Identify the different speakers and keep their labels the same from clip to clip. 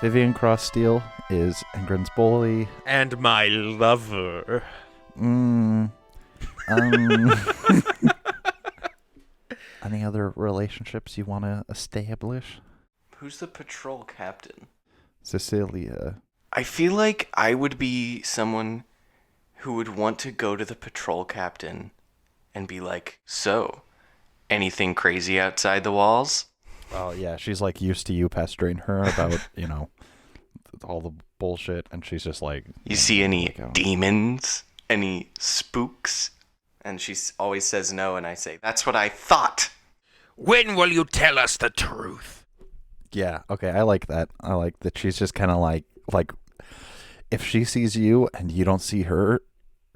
Speaker 1: Vivian Crosssteel is Engrin's bully.
Speaker 2: And my lover.
Speaker 1: Any other relationships you want to establish?
Speaker 3: Who's the patrol captain?
Speaker 1: Cecilia.
Speaker 3: I feel like I would be someone who would want to go to the patrol captain and be like, so, anything crazy outside the walls?
Speaker 1: Oh, yeah, she's like used to you pestering her about, all the bullshit, and she's just like...
Speaker 3: You see any demons? Any spooks? And she always says no, and I say, that's what I thought.
Speaker 2: When will you tell us the truth?
Speaker 1: Yeah, okay, I like that. I like that she's just kind of like, if she sees you and you don't see her,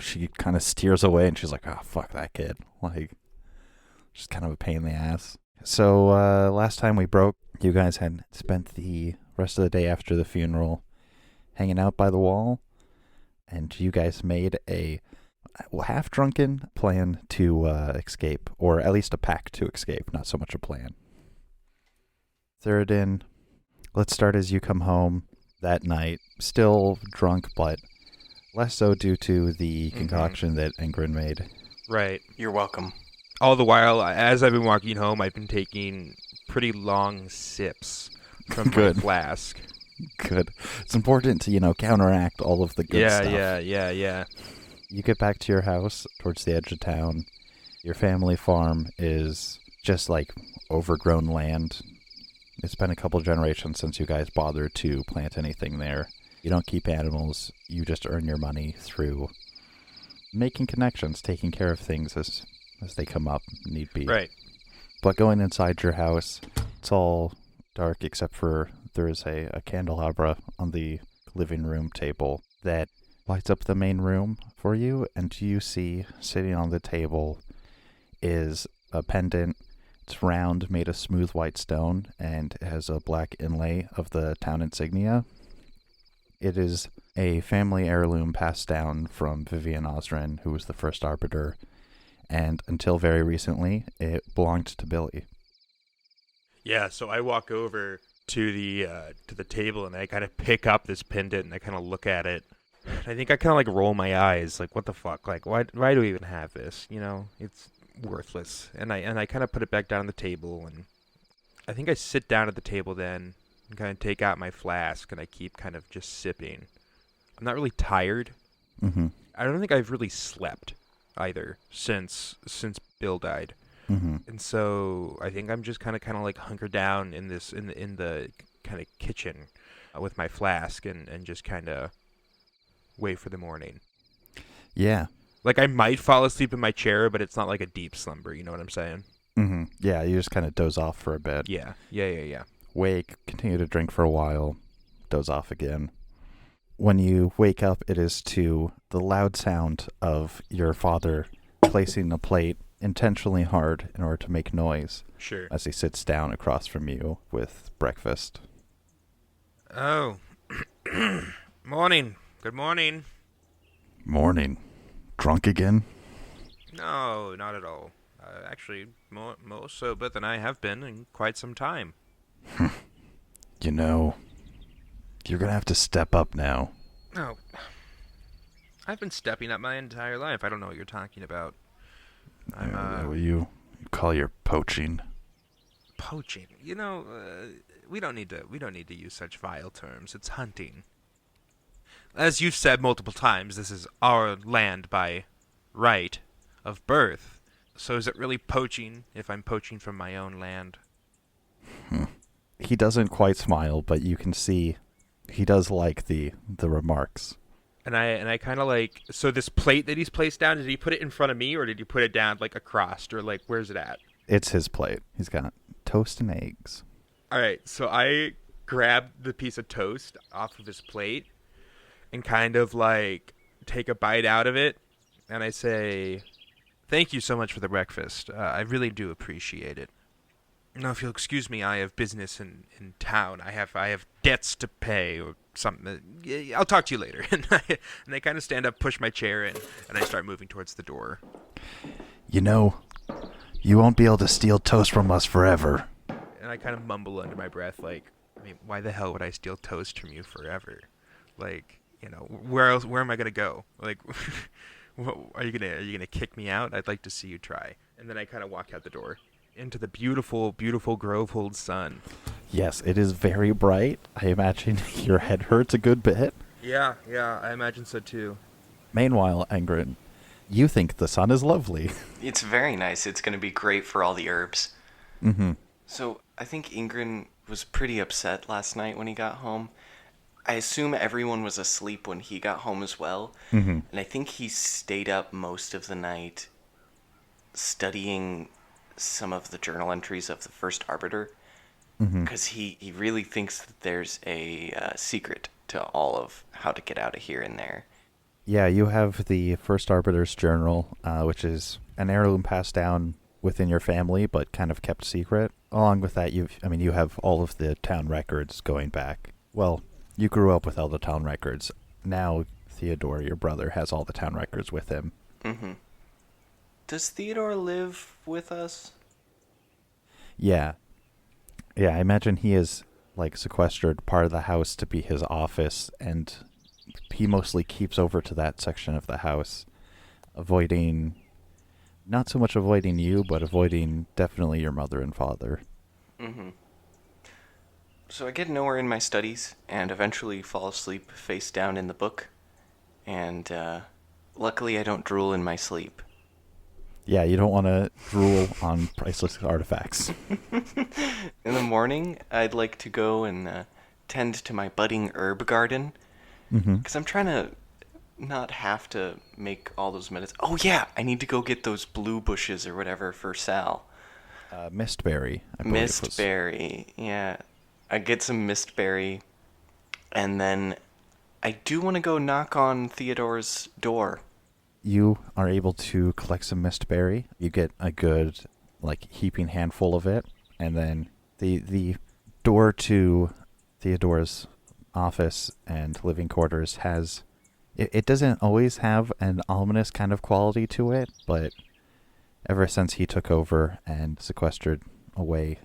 Speaker 1: she kind of steers away, and she's like, oh, fuck that kid. Like, she's kind of a pain in the ass. So, last time we broke, you guys had spent the rest of the day after the funeral hanging out by the wall, and you guys made a half-drunken plan to escape, or at least a pact to escape, not so much a plan. Thiradin, let's start as you come home that night, still drunk, but less so due to the concoction that Engrin made.
Speaker 2: Right.
Speaker 3: You're welcome.
Speaker 2: All the while, as I've been walking home, I've been taking pretty long sips from my flask.
Speaker 1: Good. It's important to, counteract all of the good stuff.
Speaker 2: Yeah.
Speaker 1: You get back to your house towards the edge of town. Your family farm is just like overgrown land. It's been a couple generations since you guys bothered to plant anything there. You don't keep animals. You just earn your money through making connections, taking care of things as they come up, need be.
Speaker 2: Right.
Speaker 1: But going inside your house, it's all dark except for there is a candelabra on the living room table that lights up the main room for you, and you see sitting on the table is a pendant. It's round, made of smooth white stone, and it has a black inlay of the town insignia. It is a family heirloom passed down from Vivian Ossran, who was the first arbiter, and until very recently, it belonged to Billy.
Speaker 2: Yeah, so I walk over to the table, and I kind of pick up this pendant, and I kind of look at it. I think I kind of like roll my eyes, like, what the fuck? Like, why do we even have this? It's worthless. And I kind of put it back down on the table, and I think I sit down at the table then and kind of take out my flask, and I keep kind of just sipping. I'm not really tired.
Speaker 1: Mm-hmm.
Speaker 2: I don't think I've really slept either since Bill died.
Speaker 1: Mm-hmm.
Speaker 2: And so I think I'm just kind of like hunkered down in the kind of kitchen with my flask and just kind of wait for the morning.
Speaker 1: Yeah.
Speaker 2: Like, I might fall asleep in my chair, but it's not like a deep slumber, you know what I'm saying?
Speaker 1: Mm-hmm. Yeah, you just kind of doze off for a bit.
Speaker 2: Yeah.
Speaker 1: Wake, continue to drink for a while, doze off again. When you wake up, it is to the loud sound of your father placing a plate intentionally hard in order to make noise.
Speaker 2: Sure.
Speaker 1: As he sits down across from you with breakfast.
Speaker 2: Oh. Morning. Good morning.
Speaker 1: Morning. Drunk again?
Speaker 2: No, not at all. Actually, more sober than I have been in quite some time.
Speaker 1: You're gonna have to step up now.
Speaker 2: Oh. I've been stepping up my entire life. I don't know what you're talking about.
Speaker 1: What you call your poaching?
Speaker 2: Poaching? We don't need to use such vile terms. It's hunting. As you've said multiple times, this is our land by right of birth. So is it really poaching if I'm poaching from my own land?
Speaker 1: He doesn't quite smile, but you can see he does like the remarks.
Speaker 2: And I kind of like, so this plate that he's placed down, did he put it in front of me, or did he put it down like across, or like where's it at?
Speaker 1: It's his plate. He's got toast and eggs.
Speaker 2: All right, so I grab the piece of toast off of his plate and kind of like take a bite out of it, and I say, "Thank you so much for the breakfast. I really do appreciate it. Now, if you'll excuse me, I have business in town. I have debts to pay or something. I'll talk to you later." And I kind of stand up, push my chair in, and I start moving towards the door.
Speaker 1: You won't be able to steal toast from us forever.
Speaker 2: And I kind of mumble under my breath, like, mean, why the hell would I steal toast from you forever? Like, where else? Where am I gonna go? Like, are you gonna kick me out? I'd like to see you try. And then I kind of walk out the door into the beautiful, beautiful Grovehold sun.
Speaker 1: Yes, it is very bright. I imagine your head hurts a good bit.
Speaker 2: Yeah, I imagine so too.
Speaker 1: Meanwhile, Engrin, you think the sun is lovely.
Speaker 3: It's very nice. It's going to be great for all the herbs.
Speaker 1: Mm-hmm.
Speaker 3: So I think Engrin was pretty upset last night when he got home. I assume everyone was asleep when he got home as well.
Speaker 1: Mm-hmm.
Speaker 3: And I think he stayed up most of the night studying some of the journal entries of the First Arbiter. Because he really thinks that there's a secret to all of how to get out of here and there.
Speaker 1: Yeah, you have the First Arbiter's Journal, which is an heirloom passed down within your family, but kind of kept secret. Along with that, you have all of the town records going back. Well, you grew up with all the town records. Now, Theodore, your brother, has all the town records with him.
Speaker 3: Mm-hmm. Does Theodore live with us?
Speaker 1: Yeah. Yeah, I imagine he is, sequestered part of the house to be his office, and he mostly keeps over to that section of the house, not so much avoiding you, but avoiding definitely your mother and father.
Speaker 3: Mm-hmm. So I get nowhere in my studies, and eventually fall asleep face down in the book, and luckily I don't drool in my sleep.
Speaker 1: Yeah, you don't want to drool on priceless artifacts.
Speaker 3: In the morning, I'd like to go and tend to my budding herb garden, because I'm trying to not have to make all those medicines. Oh yeah, I need to go get those blue bushes or whatever for Sal.
Speaker 1: Mistberry, I believe.
Speaker 3: Mistberry, yeah. I get some mistberry, and then I do want to go knock on Theodore's door.
Speaker 1: You are able to collect some mistberry. You get a good, heaping handful of it, and then the door to Theodore's office and living quarters has... It doesn't always have an ominous kind of quality to it, but ever since he took over and sequestered away,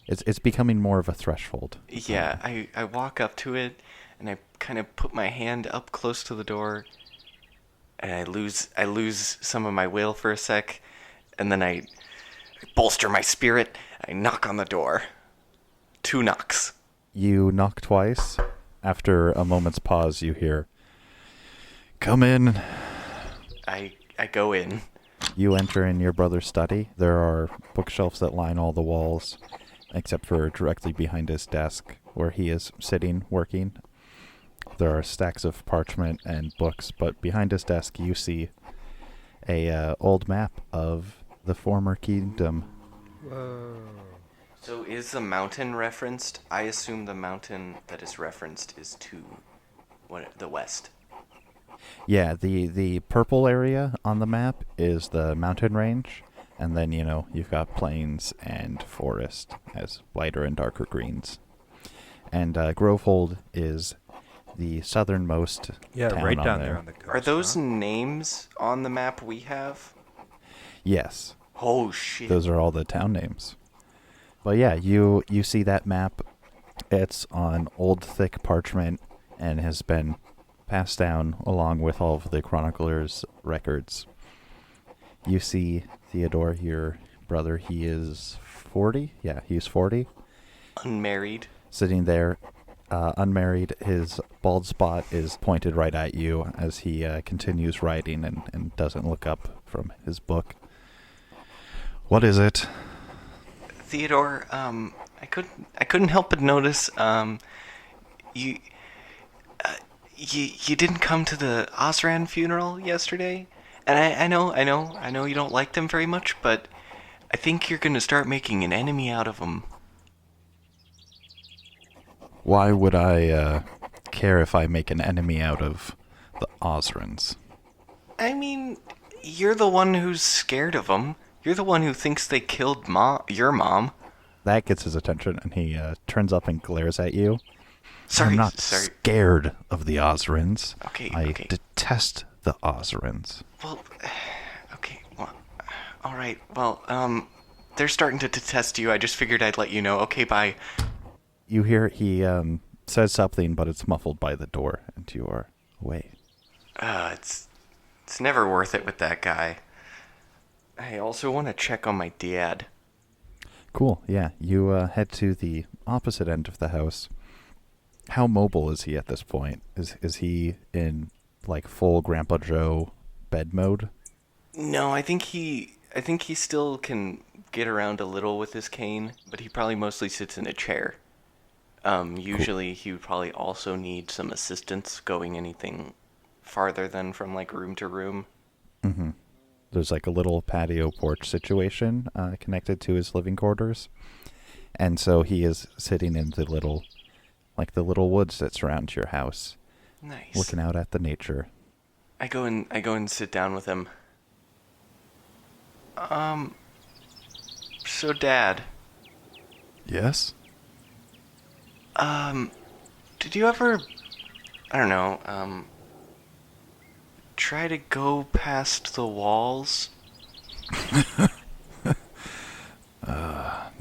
Speaker 1: it's becoming more of a threshold.
Speaker 3: Yeah, I walk up to it, and I kind of put my hand up close to the door, and I lose some of my will for a sec, and then I bolster my spirit. I knock on the door. 2 knocks.
Speaker 1: You knock twice. After a moment's pause, you hear, "Come in."
Speaker 3: I go in.
Speaker 1: You enter in your brother's study. There are bookshelves that line all the walls, except for directly behind his desk, where he is sitting, working. There are stacks of parchment and books, but behind his desk you see a old map of the former kingdom.
Speaker 2: Whoa.
Speaker 3: So is the mountain referenced? I assume the mountain that is referenced is to the west.
Speaker 1: Yeah, the purple area on the map is the mountain range, and then, you've got plains and forest as lighter and darker greens. And Grovehold is the southernmost town
Speaker 2: right
Speaker 1: on
Speaker 2: down
Speaker 1: there.
Speaker 2: there on the coast.
Speaker 3: Are those
Speaker 2: huh?
Speaker 3: names on the map we have?
Speaker 1: Yes.
Speaker 3: Oh shit.
Speaker 1: Those are all the town names. But yeah, you see that map. It's on old thick parchment and has been passed down along with all of the chronicler's records. You see Theodore, your brother, he is 40? Yeah, he's 40.
Speaker 3: Unmarried.
Speaker 1: Sitting there, unmarried. His bald spot is pointed right at you as he continues writing and doesn't look up from his book. What is it?
Speaker 3: Theodore, I couldn't help but notice, you didn't come to the Ossran funeral yesterday, and I know you don't like them very much, but I think you're gonna start making an enemy out of them.
Speaker 1: Why would I care if I make an enemy out of the Ossrans?
Speaker 3: I mean, you're the one who's scared of them. You're the one who thinks they killed your mom.
Speaker 1: That gets his attention, and he turns up and glares at you.
Speaker 3: Sorry,
Speaker 1: I'm not scared of the Ossrans.
Speaker 3: Okay,
Speaker 1: I
Speaker 3: okay.
Speaker 1: detest the Ossrans.
Speaker 3: Well, okay, well, all right. Well, they're starting to detest you. I just figured I'd let you know. Okay, bye.
Speaker 1: You hear he says something, but it's muffled by the door, and you are away.
Speaker 3: It's never worth it with that guy. I also want to check on my dad.
Speaker 1: Cool, yeah. You head to the opposite end of the house. How mobile is he at this point? Is he in, like, full Grandpa Joe bed mode?
Speaker 3: No, I think he still can get around a little with his cane, but he probably mostly sits in a chair. Usually he would probably also need some assistance going anything farther than from, like, room to room.
Speaker 1: Mm-hmm. There's, like, a little patio porch situation connected to his living quarters. And so he is sitting in the little woods that surround your house.
Speaker 3: Nice.
Speaker 1: Looking out at the nature.
Speaker 3: I go and sit down with him. So Dad.
Speaker 1: Yes?
Speaker 3: Did you ever, I don't know, try to go past the walls?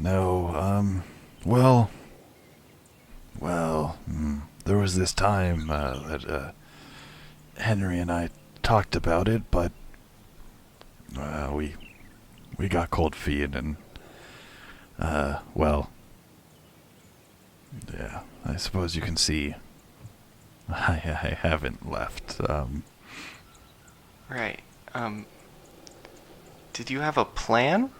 Speaker 1: No, there was this time that Henry and I talked about it, but we got cold feet and yeah, I suppose you can see I haven't left.
Speaker 3: Right. Did you have a plan?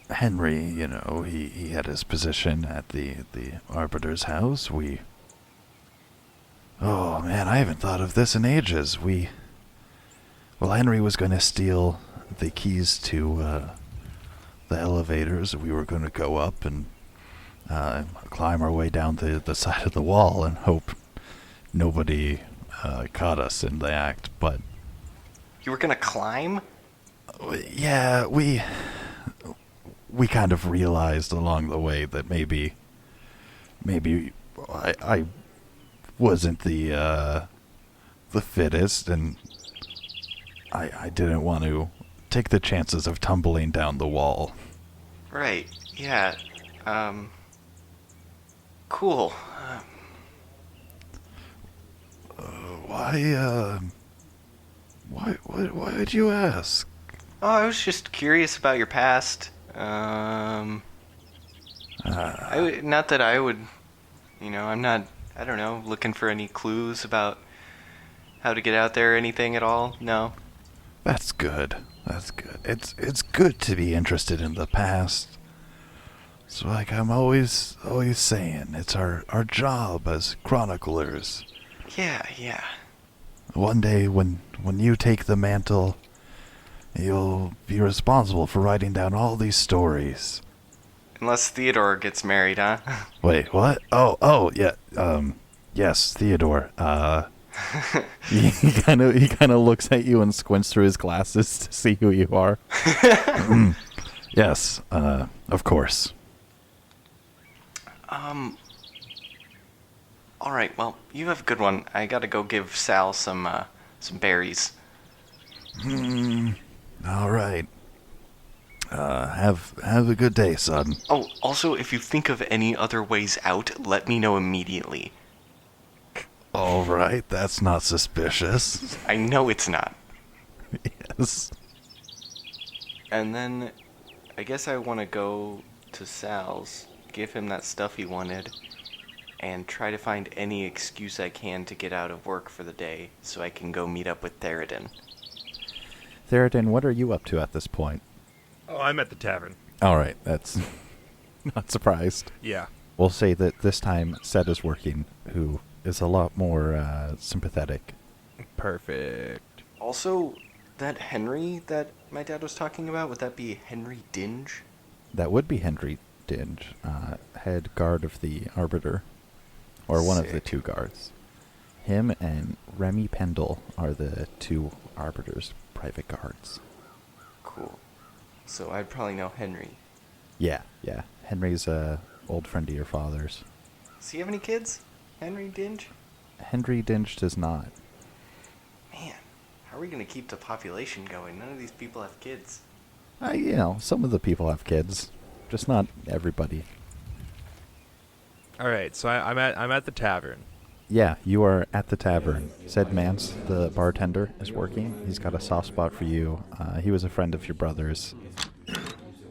Speaker 1: Henry, he had his position at the Arbiter's house. Oh man, I haven't thought of this in ages. Henry was going to steal the keys to the elevators. We were going to go up and climb our way down the side of the wall and hope nobody caught us in the act, but...
Speaker 3: You were going to climb?
Speaker 1: Yeah, we kind of realized along the way that maybe I wasn't the fittest, and I didn't want to take the chances of tumbling down the wall.
Speaker 3: Right, yeah, cool.
Speaker 1: Why did you ask?
Speaker 3: Oh, I was just curious about your past. Not that I would, I'm not, I don't know, looking for any clues about how to get out there or anything at all. No.
Speaker 1: That's good. It's good to be interested in the past. It's like I'm always saying, it's our job as chroniclers.
Speaker 3: Yeah.
Speaker 1: One day when you take the mantle, you'll be responsible for writing down all these stories.
Speaker 3: Unless Theodore gets married, huh?
Speaker 1: Wait, what? Oh, yeah. Yes, Theodore. He kind of looks at you and squints through his glasses to see who you are. Yes, of course.
Speaker 3: All right. Well, you have a good one. I gotta go give Sal some berries.
Speaker 1: All right. Have a good day, son.
Speaker 3: Oh, also, if you think of any other ways out, let me know immediately.
Speaker 1: All right, that's not suspicious.
Speaker 3: I know it's not.
Speaker 1: Yes.
Speaker 3: And then, I guess I want to go to Sal's, give him that stuff he wanted, and try to find any excuse I can to get out of work for the day so I can go meet up with Thiradin.
Speaker 1: Thiradin, what are you up to at this point?
Speaker 2: Oh, I'm at the tavern.
Speaker 1: All right, that's not surprised.
Speaker 2: Yeah.
Speaker 1: We'll say that this time Seth is working, who is a lot more sympathetic.
Speaker 2: Perfect.
Speaker 3: Also, that Henry that my dad was talking about, would that be Henry Dinge?
Speaker 1: That would be Henry Dinge, head guard of the Arbiter, or one of the two guards. Him and Remy Pendle are the two Arbiter's private guards.
Speaker 3: Cool. So I'd probably know Henry.
Speaker 1: Yeah. Henry's a old friend of your father's.
Speaker 3: Does he have any kids? Henry Dinge?
Speaker 1: Henry Dinge does not.
Speaker 3: Man, how are we going to keep the population going? None of these people have kids.
Speaker 1: Some of the people have kids, just not everybody.
Speaker 2: All right, so I'm at the tavern.
Speaker 1: Yeah, you are at the tavern. Said Mance, the bartender, is working. He's got a soft spot for you. He was a friend of your brother's.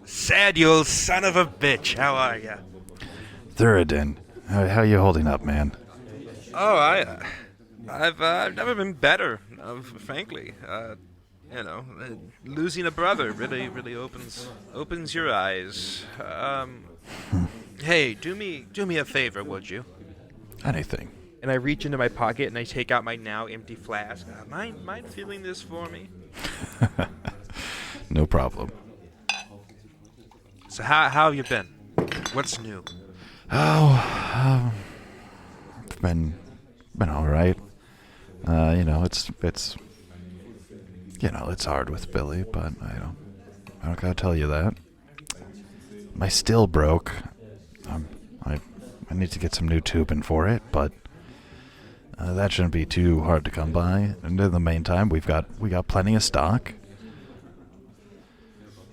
Speaker 2: Sad, you old son of a bitch. How are ya?
Speaker 1: Thiradin, how you holding up, man?
Speaker 2: Oh, I've never been better, frankly. Losing a brother really opens your eyes. Hey, do me a favor, would you?
Speaker 1: Anything.
Speaker 2: And I reach into my pocket and I take out my now empty flask. Mind filling this for me?
Speaker 1: No problem.
Speaker 2: So how have you been? What's new?
Speaker 1: Oh, it's been all right. It's hard with Billy, but I don't gotta tell you that. My still broke. I need to get some new tubing for it, but that shouldn't be too hard to come by. And in the meantime, we got plenty of stock.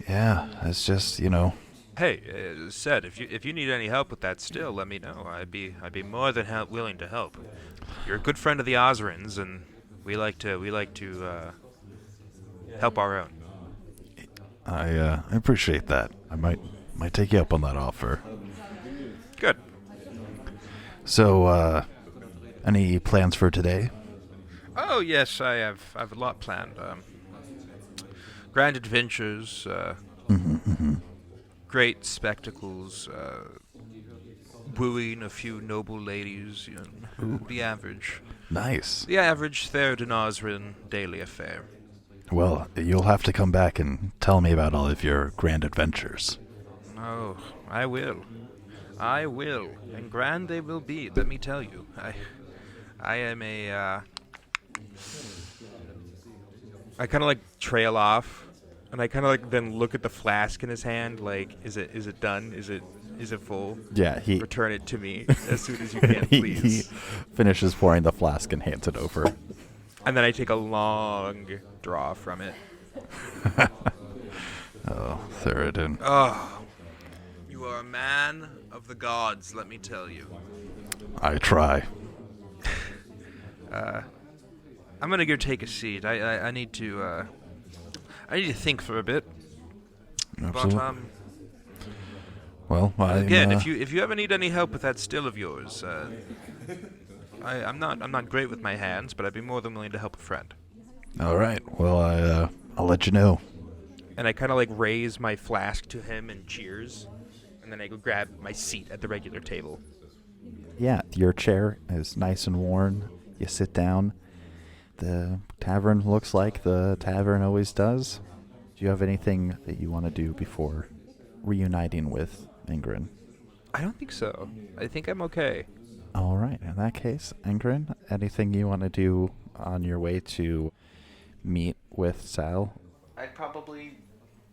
Speaker 1: Yeah, it's just
Speaker 2: Hey, said if you need any help with that still, let me know. I'd be more than willing to help. You're a good friend of the Ossrans, and we like to help our own.
Speaker 1: I appreciate that. I might take you up on that offer.
Speaker 2: Good.
Speaker 1: So, any plans for today?
Speaker 2: Oh yes, I have a lot planned. Grand adventures, great spectacles, wooing a few noble ladies. The average.
Speaker 1: Nice.
Speaker 2: The average Thiradin Ossran daily affair.
Speaker 1: Well, you'll have to come back and tell me about all of your grand adventures.
Speaker 2: Oh, I will. And grand they will be, let me tell you. I am I kind of trail off, and I kind of then look at the flask in his hand, is it done? Is it full?
Speaker 1: Yeah, he...
Speaker 2: Return it to me as soon as you can, please.
Speaker 1: He finishes pouring the flask and hands it over.
Speaker 2: And then I take a long draw from it.
Speaker 1: Oh, Thiradin.
Speaker 2: Oh, you are a man of the gods, let me tell you.
Speaker 1: I try.
Speaker 2: I'm gonna go take a seat. I need to think for a bit.
Speaker 1: Absolutely.
Speaker 2: But
Speaker 1: Well,
Speaker 2: again, if you ever need any help with that still of yours, I'm not great with my hands, but I'd be more than willing to help a friend.
Speaker 1: All right. Well, I'll let you know.
Speaker 2: And I kind of raise my flask to him and cheers, and then I go grab my seat at the regular table.
Speaker 1: Yeah, your chair is nice and worn. You sit down. The tavern looks like the tavern always does. Do you have anything that you want to do before reuniting with Engrin?
Speaker 2: I don't think so. I think I'm okay.
Speaker 1: All right. In that case, Engrin, anything you want to do on your way to meet with Sal?
Speaker 3: I'd probably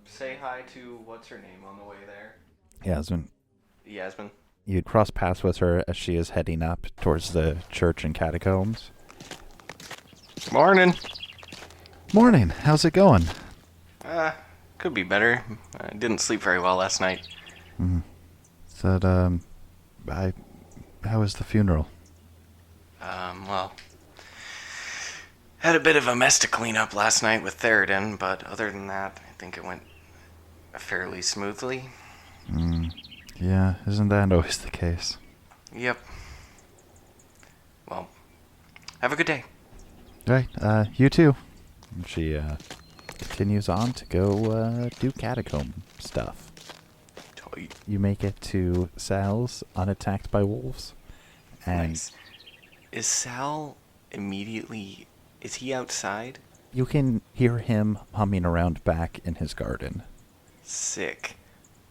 Speaker 3: say hi to what's her name on the way there.
Speaker 1: Yasmin.
Speaker 3: Yasmin.
Speaker 1: You'd cross paths with her as she is heading up towards the church and catacombs.
Speaker 3: Morning.
Speaker 1: Morning. How's it going?
Speaker 3: Could be better. I didn't sleep very well last night.
Speaker 1: Said, how was the funeral?
Speaker 3: Well, had a bit of a mess to clean up last night with Thiradin, but other than that, I think it went fairly smoothly.
Speaker 1: Yeah, isn't that always the case?
Speaker 3: Yep. Well, have a good day.
Speaker 1: Right, you too. And she, continues on to go, do catacomb stuff. You make it to Sal's unattacked by wolves. And
Speaker 3: nice. Is Sal immediately... Is he outside?
Speaker 1: you can hear him humming around back in his garden.
Speaker 3: Sick.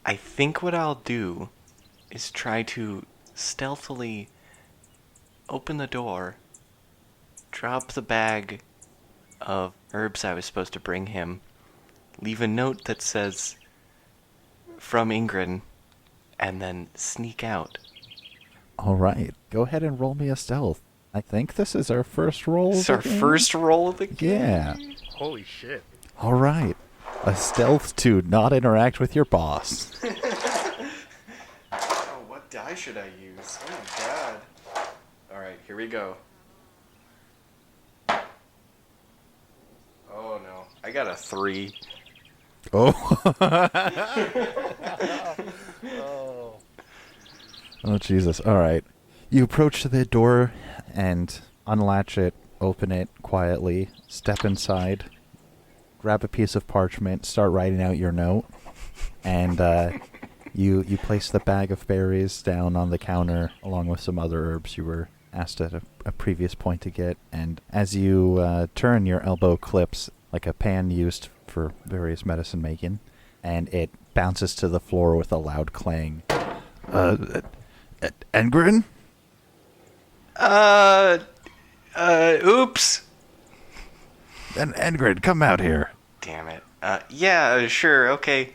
Speaker 3: I think what I'll do is try to stealthily open the door, drop the bag of herbs I was supposed to bring him, leave a note that says, "From Engrin," and then sneak out.
Speaker 1: All right, go ahead and roll me a stealth. I think this is our first roll.
Speaker 3: It's our first roll of the game.
Speaker 1: Yeah.
Speaker 2: Holy shit.
Speaker 1: All right. A stealth to not interact with your boss.
Speaker 3: Oh, what die should I use? Oh my god. Alright, here we go. Oh no. I got a 3.
Speaker 1: Oh. Oh, Jesus. All right. You approach the door and unlatch it, open it quietly, step inside, grab a piece of parchment, start writing out your note, and you place the bag of berries down on the counter along with some other herbs you were asked at a previous point to get, and as you turn, your elbow clips like a pan used for various medicine making, and it bounces to the floor with a loud clang. Engrin?
Speaker 3: Oops.
Speaker 1: Engrin, come out here.
Speaker 3: Damn it. Yeah, sure, okay.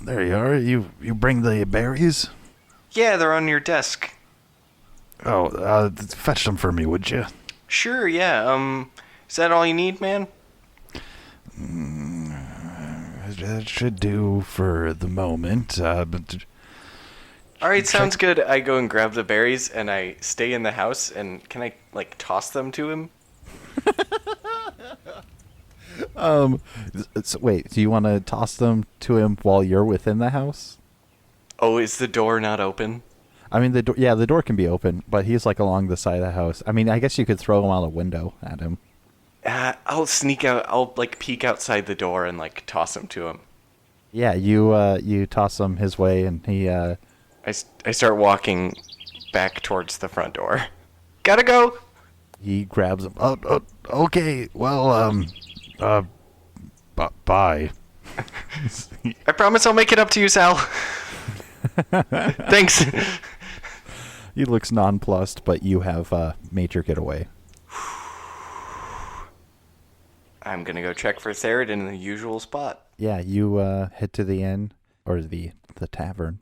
Speaker 1: There you are. You bring the berries?
Speaker 3: Yeah, they're on your desk.
Speaker 1: Oh, fetch them for me, would you?
Speaker 3: Sure, yeah, is that all you need, man?
Speaker 1: That should do for the moment, but...
Speaker 3: Alright, sounds good. I go and grab the berries, and I stay in the house, and can I, toss them to him?
Speaker 1: Wait, do you want to toss them to him while you're within the house?
Speaker 3: Oh, is the door not open?
Speaker 1: I mean, the door can be open, but he's along the side of the house. I mean, I guess you could throw him out a window at him.
Speaker 3: I'll sneak out. I'll peek outside the door and toss him to him.
Speaker 1: Yeah, you toss him his way, and he.
Speaker 3: I start walking back towards the front door. Gotta go.
Speaker 1: He grabs him. Okay. Well, bye.
Speaker 3: I promise I'll make it up to you, Sal. Thanks.
Speaker 1: He looks nonplussed, but you have made your getaway.
Speaker 3: I'm gonna go check for Thiradin in the usual spot.
Speaker 1: Yeah, you head to the inn, or the tavern,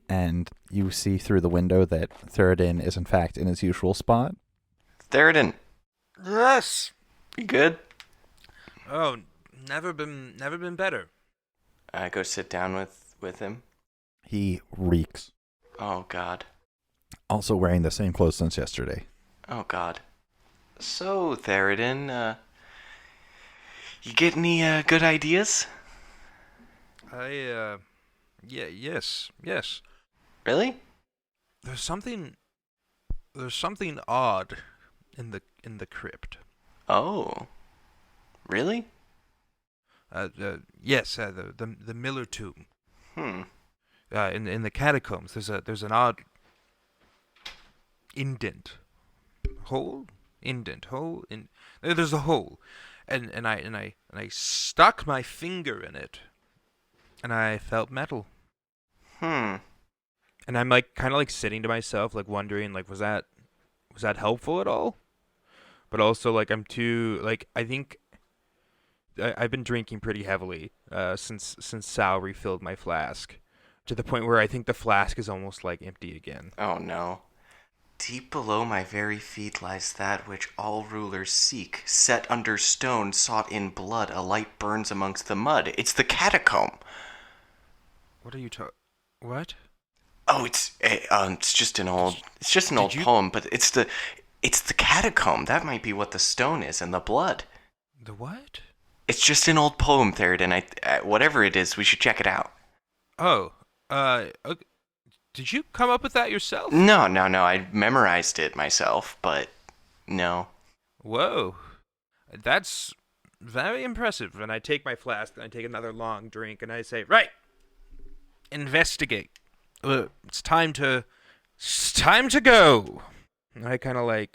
Speaker 1: and you see through the window that Thiradin is in fact in his usual spot.
Speaker 3: Thiradin.
Speaker 2: Yes.
Speaker 3: You good?
Speaker 2: Oh, never been better.
Speaker 3: I go sit down with him.
Speaker 1: He reeks.
Speaker 3: Oh God.
Speaker 1: Also wearing the same clothes since yesterday.
Speaker 3: Oh God. So Thiradin, you get any good ideas?
Speaker 2: Yeah, yes.
Speaker 3: Really?
Speaker 2: There's something odd in the crypt.
Speaker 3: Oh. Really?
Speaker 2: Yes, the Miller tomb.
Speaker 3: Hmm.
Speaker 2: In the catacombs, there's an odd indent, hole. There's a hole, and I stuck my finger in it, and I felt metal.
Speaker 3: Hmm.
Speaker 2: And I'm kind of sitting to myself, wondering, was that helpful at all? But also, I'm too, I think I've been drinking pretty heavily since Sal refilled my flask, to the point where I think the flask is almost empty again.
Speaker 3: Oh no. Deep below my very feet lies that which all rulers seek, set under stone, sought in blood. A light burns amongst the mud. It's the catacomb.
Speaker 2: What are you talking? What?
Speaker 3: Oh, it's just an old poem, but it's the catacomb. That might be what the stone is, and the blood.
Speaker 2: The what?
Speaker 3: It's just an old poem, Thiradin. Whatever it is, we should check it out.
Speaker 2: Oh, okay. Did you come up with that yourself?
Speaker 3: No. I memorized it myself, but no.
Speaker 2: Whoa, that's very impressive. And I take my flask and I take another long drink and I say, right, investigate. It's time to go. And I kind of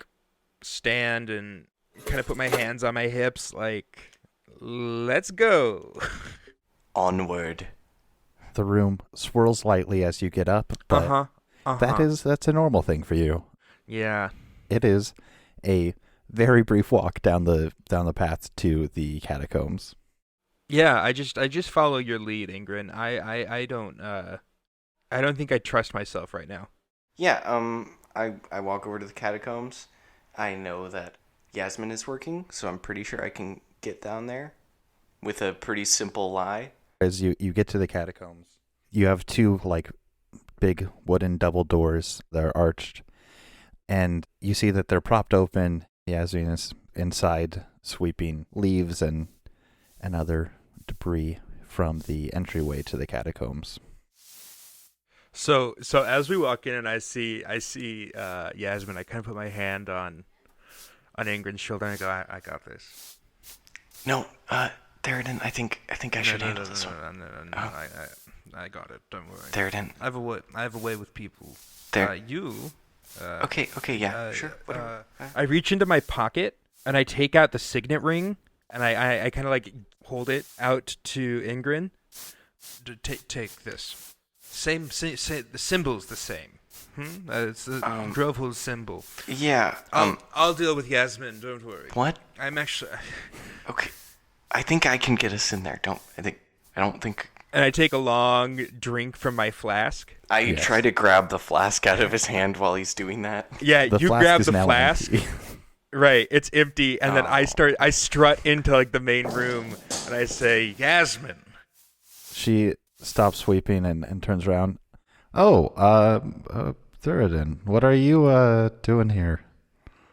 Speaker 2: stand and kind of put my hands on my hips, let's go.
Speaker 3: Onward.
Speaker 1: The room swirls lightly as you get up, but that's a normal thing for you.
Speaker 2: Yeah.
Speaker 1: It is a very brief walk down the path to the catacombs.
Speaker 2: Yeah, I just follow your lead, Engrin. I don't think I trust myself right now.
Speaker 3: Yeah, I walk over to the catacombs. I know that Yasmin is working, so I'm pretty sure I can get down there. with a pretty simple lie.
Speaker 1: As you get to the catacombs, you have two like big wooden double doors that are arched, and you see that they're propped open. Yasmin is inside, sweeping leaves and other debris from the entryway to the catacombs.
Speaker 2: So as we walk in and I see Yasmin, I kind of put my hand on Engrin's shoulder and I go, I got this.
Speaker 3: No, Thiradin, I think I should handle this one.
Speaker 2: No, I got it. Don't worry.
Speaker 3: Thiradin.
Speaker 2: I have a way with people. You.
Speaker 3: Okay, yeah, sure. Whatever.
Speaker 2: I reach into my pocket and I take out the signet ring and I kind of like hold it out to Engrin. Take this. Same. The symbol's the same. It's the Grovehold symbol.
Speaker 3: Yeah.
Speaker 2: I'll deal with Yasmin. Don't worry.
Speaker 3: What?
Speaker 2: I'm actually.
Speaker 3: Okay. I think I can get us in there. I don't think.
Speaker 2: And I take a long drink from my flask.
Speaker 3: I try to grab the flask out of his hand while he's doing that.
Speaker 2: Yeah, you grab the flask. Right, it's empty, and then I strut into like the main room, and I say, Yasmin.
Speaker 1: She stops sweeping and turns around. Thiradin, what are you doing here?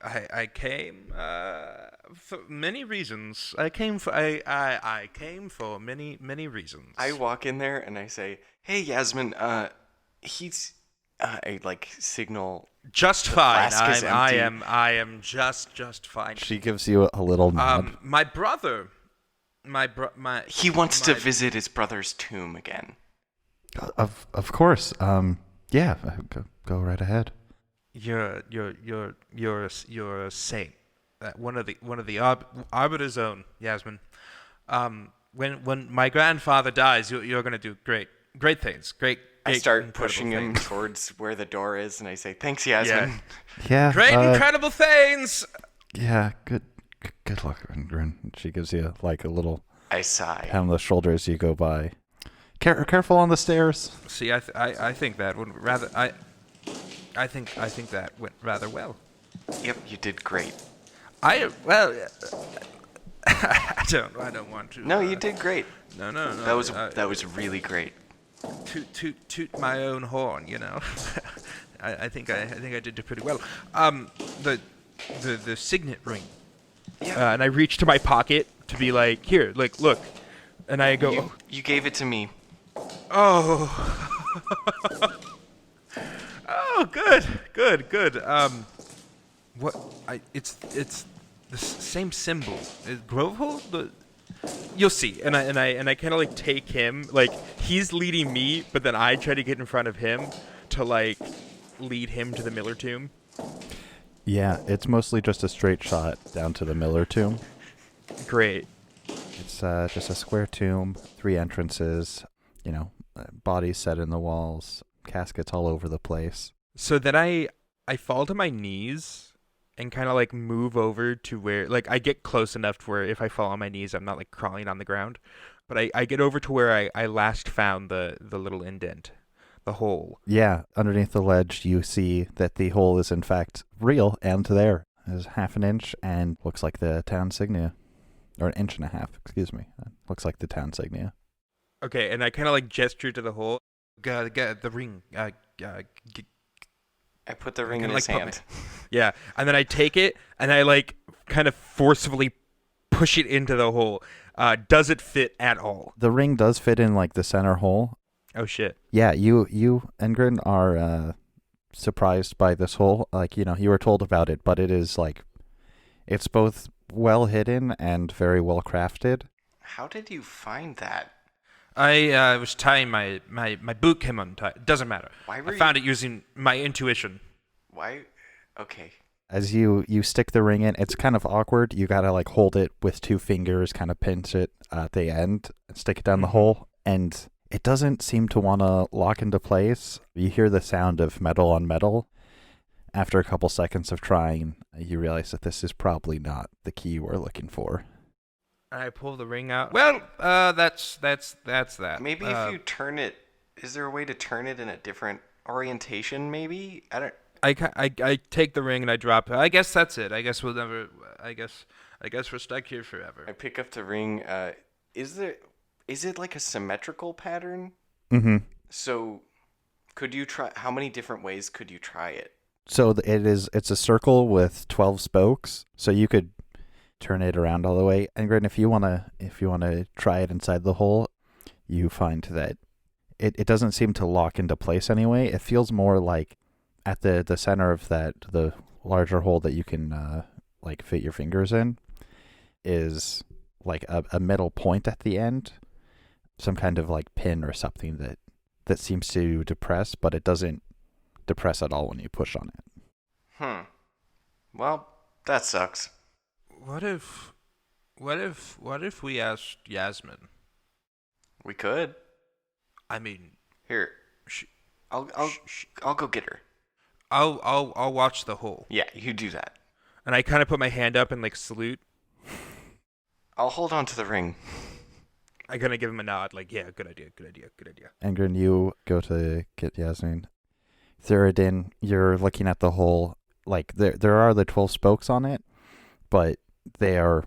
Speaker 2: I came for many reasons. I came for many reasons.
Speaker 3: I walk in there and I say, "Hey, Yasmin, he's." I like signal.
Speaker 2: Just fine. I am just fine.
Speaker 1: She gives you a little nod.
Speaker 2: My brother.
Speaker 3: He wants to visit his brother's tomb again.
Speaker 1: Of course. Yeah. Go right ahead.
Speaker 2: You're a saint. One of the Arbiter's own, Yasmin. When my grandfather dies, you're gonna do great things. Great.
Speaker 3: I start pushing him towards where the door is, and I say, "Thanks, Yasmin."
Speaker 1: Yeah.
Speaker 2: Great, incredible things.
Speaker 1: Yeah. Good luck, Engrin. She gives you like a little.
Speaker 3: I sigh.
Speaker 1: Pat on the shoulder as you go by. Careful on the stairs.
Speaker 2: See, I think that would rather I think that went rather well.
Speaker 3: Yep, you did great.
Speaker 2: I don't want to.
Speaker 3: No, you did great.
Speaker 2: No.
Speaker 3: That was really great.
Speaker 2: Toot my own horn, you know. I think I did pretty well. The signet ring. Yeah. And I reach to my pocket to be like, here, like, look. And I go.
Speaker 3: You gave it to me.
Speaker 2: Oh. Oh, good. What? It's the same symbol. Is Grovehold? You'll see. And I kind of like take him, like he's leading me, but then I try to get in front of him to like lead him to the Miller tomb.
Speaker 1: Yeah, it's mostly just a straight shot down to the Miller tomb. Great. It's just a square tomb, 3 entrances, bodies set in the walls, caskets all over the place.
Speaker 2: So then I fall to my knees and kind of like move over to where, like, I get close enough to where if I fall on my knees, I'm not like crawling on the ground. But I get over to where I last found the little indent, the hole.
Speaker 1: Yeah, underneath the ledge, you see that the hole is in fact real and there. It's 1/2 inch and looks like the town insignia. Or 1.5 inches, excuse me. Looks like the town insignia.
Speaker 2: Okay, and I kind of like gesture to the hole. Get the ring.
Speaker 3: I put the ring in his hand.
Speaker 2: Yeah, and then I take it and I like kind of forcefully push it into the hole. Does it fit at all?
Speaker 1: The ring does fit in like the center hole.
Speaker 2: Oh shit.
Speaker 1: Yeah, you Engrin are surprised by this hole. Like, you were told about it, but it is like, it's both well hidden and very well crafted.
Speaker 3: How did you find that?
Speaker 2: I was tying my boot came untied. Doesn't matter.
Speaker 3: Why were
Speaker 2: I found it using my intuition.
Speaker 3: Why? Okay.
Speaker 1: As you stick the ring in, it's kind of awkward. You gotta like hold it with 2 fingers, kind of pinch it at the end, and stick it down the hole, and it doesn't seem to want to lock into place. You hear the sound of metal on metal. After a couple seconds of trying, you realize that this is probably not the key you were looking for.
Speaker 2: I pull the ring out. Well, that's that.
Speaker 3: Maybe if you turn it, is there a way to turn it in a different orientation? Maybe
Speaker 2: I take the ring and I drop it. I guess that's it. I guess we'll never. I guess we're stuck here forever.
Speaker 3: I pick up the ring. Is it like a symmetrical pattern?
Speaker 1: Mm-hmm.
Speaker 3: So could you try, how many different ways could you try it?
Speaker 1: So it's a circle with 12 spokes. So you could turn it around all the way. And Grin, if you wanna try it inside the hole, you find that it doesn't seem to lock into place anyway. It feels more like at the center of the larger hole that you can like fit your fingers in is like a metal point at the end, some kind of like pin or something that seems to depress, but it doesn't depress at all when you push on it.
Speaker 3: Well, that sucks.
Speaker 2: What if we asked Yasmin?
Speaker 3: We could.
Speaker 2: I mean,
Speaker 3: Here, I'll go get her.
Speaker 2: I'll watch the hole.
Speaker 3: Yeah, you do that.
Speaker 2: And I kind of put my hand up and like salute.
Speaker 3: I'll hold on to the ring.
Speaker 2: I kind of give him a nod, like, yeah, good idea.
Speaker 1: Engrin, you go to get Yasmin. Thiradin, you're looking at the hole. Like there are the 12 spokes on it, but they are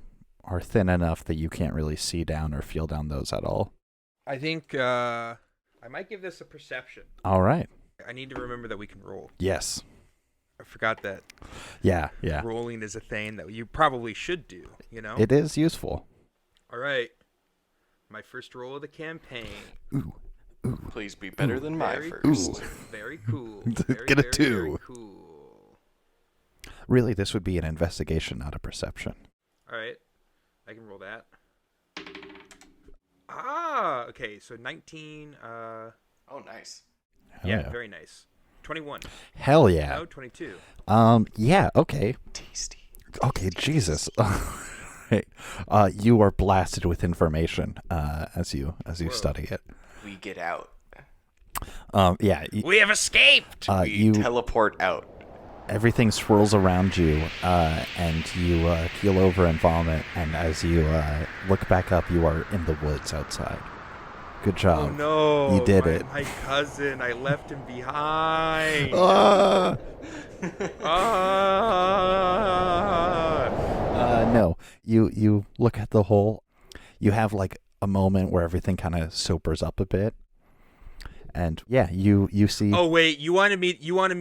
Speaker 1: thin enough that you can't really see down or feel down those at all.
Speaker 2: I think I might give this a perception.
Speaker 1: All right.
Speaker 2: I need to remember that we can roll.
Speaker 1: Yes.
Speaker 2: I forgot that.
Speaker 1: Yeah.
Speaker 2: Rolling is a thing that you probably should do, you know?
Speaker 1: It is useful.
Speaker 2: All right. My first roll of the campaign.
Speaker 1: Ooh.
Speaker 3: Please be better than my
Speaker 2: Very
Speaker 3: first.
Speaker 2: cool. Very cool.
Speaker 1: Get a
Speaker 2: very,
Speaker 1: 2.
Speaker 2: Very cool.
Speaker 1: Really, this would be an investigation, not a perception.
Speaker 2: All right. I can roll that. Okay. So 19.
Speaker 3: Oh, nice.
Speaker 1: Yeah.
Speaker 2: Very nice. 21.
Speaker 1: Hell yeah.
Speaker 2: No, 22.
Speaker 1: Yeah, okay.
Speaker 3: Tasty.
Speaker 1: Okay, Jesus. Right. You are blasted with information as you study it.
Speaker 3: We get out.
Speaker 1: Yeah.
Speaker 2: We have escaped.
Speaker 3: We teleport out.
Speaker 1: Everything swirls around you, and you keel over and vomit. And as you look back up, you are in the woods outside. Good job.
Speaker 2: Oh no!
Speaker 1: You did it.
Speaker 2: My cousin, I left him behind.
Speaker 1: No. You look at the hole. You have like a moment where everything kind of sobers up a bit. And yeah, you see.
Speaker 2: Oh wait, you wanted me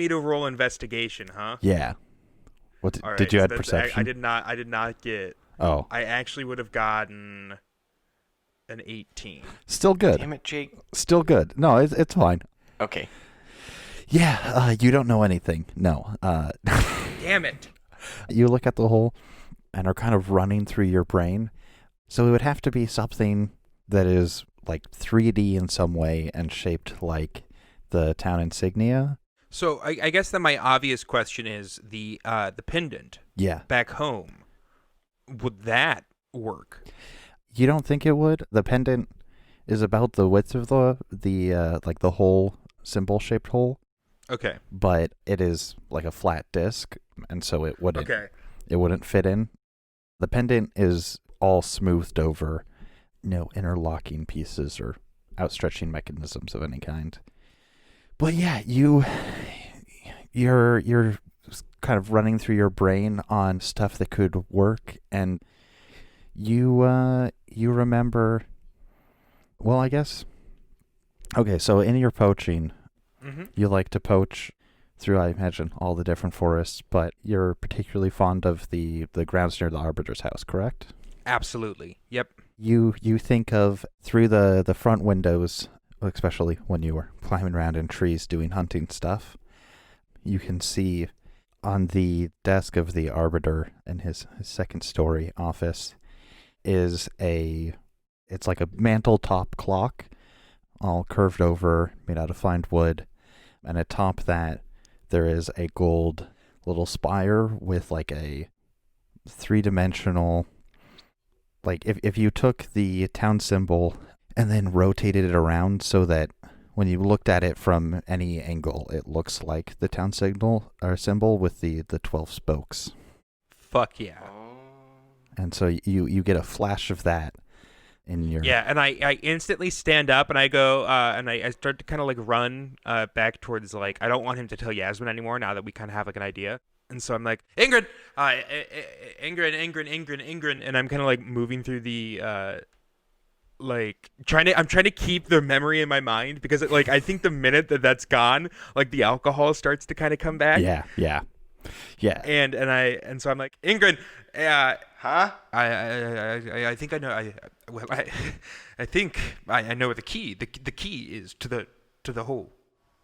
Speaker 2: to roll investigation, huh?
Speaker 1: Yeah. What
Speaker 2: All right,
Speaker 1: did you add
Speaker 2: so
Speaker 1: perception?
Speaker 2: I did not get.
Speaker 1: Oh.
Speaker 2: I actually would have gotten an 18.
Speaker 1: Still good.
Speaker 3: Damn it, Jake.
Speaker 1: Still good. No, it's fine.
Speaker 3: Okay.
Speaker 1: Yeah, you don't know anything. No.
Speaker 2: Damn it.
Speaker 1: You look at the hole and are kind of running through your brain. So it would have to be something that is like 3D in some way and shaped like the town insignia.
Speaker 2: So I guess then my obvious question is the pendant.
Speaker 1: Yeah.
Speaker 2: Back home. Would that work?
Speaker 1: You don't think it would? The pendant is about the width of the like the whole symbol shaped hole.
Speaker 2: Okay.
Speaker 1: But it is like a flat disc, and so it wouldn't fit in. The pendant is all smoothed over, no interlocking pieces or outstretching mechanisms of any kind. But yeah, you're kind of running through your brain on stuff that could work, and you remember. Well, I guess. Okay, so in your poaching, you like to poach through, I imagine, all the different forests, but you're particularly fond of the grounds near the Arbiter's house, correct?
Speaker 2: Absolutely. Yep.
Speaker 1: You think of through the front windows, especially when you were climbing around in trees doing hunting stuff, you can see on the desk of the Arbiter in his second story office is it's like a mantle top clock, all curved over, made out of fine wood, and atop that there is a gold little spire with like a 3-dimensional, like if you took the town symbol and then rotated it around so that when you looked at it from any angle, it looks like the town signal or symbol with the 12 spokes.
Speaker 2: Fuck yeah.
Speaker 1: And so you get a flash of that in your...
Speaker 2: Yeah, and I instantly stand up and I go, and I start to kind of like run back towards, like, I don't want him to tell Yasmin anymore now that we kind of have like an idea. And so I'm like, Engrin, and I'm kind of like moving through the like I'm trying to keep their memory in my mind because I think the minute that's gone, like the alcohol starts to kind of come back.
Speaker 1: Yeah.
Speaker 2: And so I'm like, Engrin,
Speaker 3: Huh?
Speaker 2: I think I know. I think I know what the key is to the hole.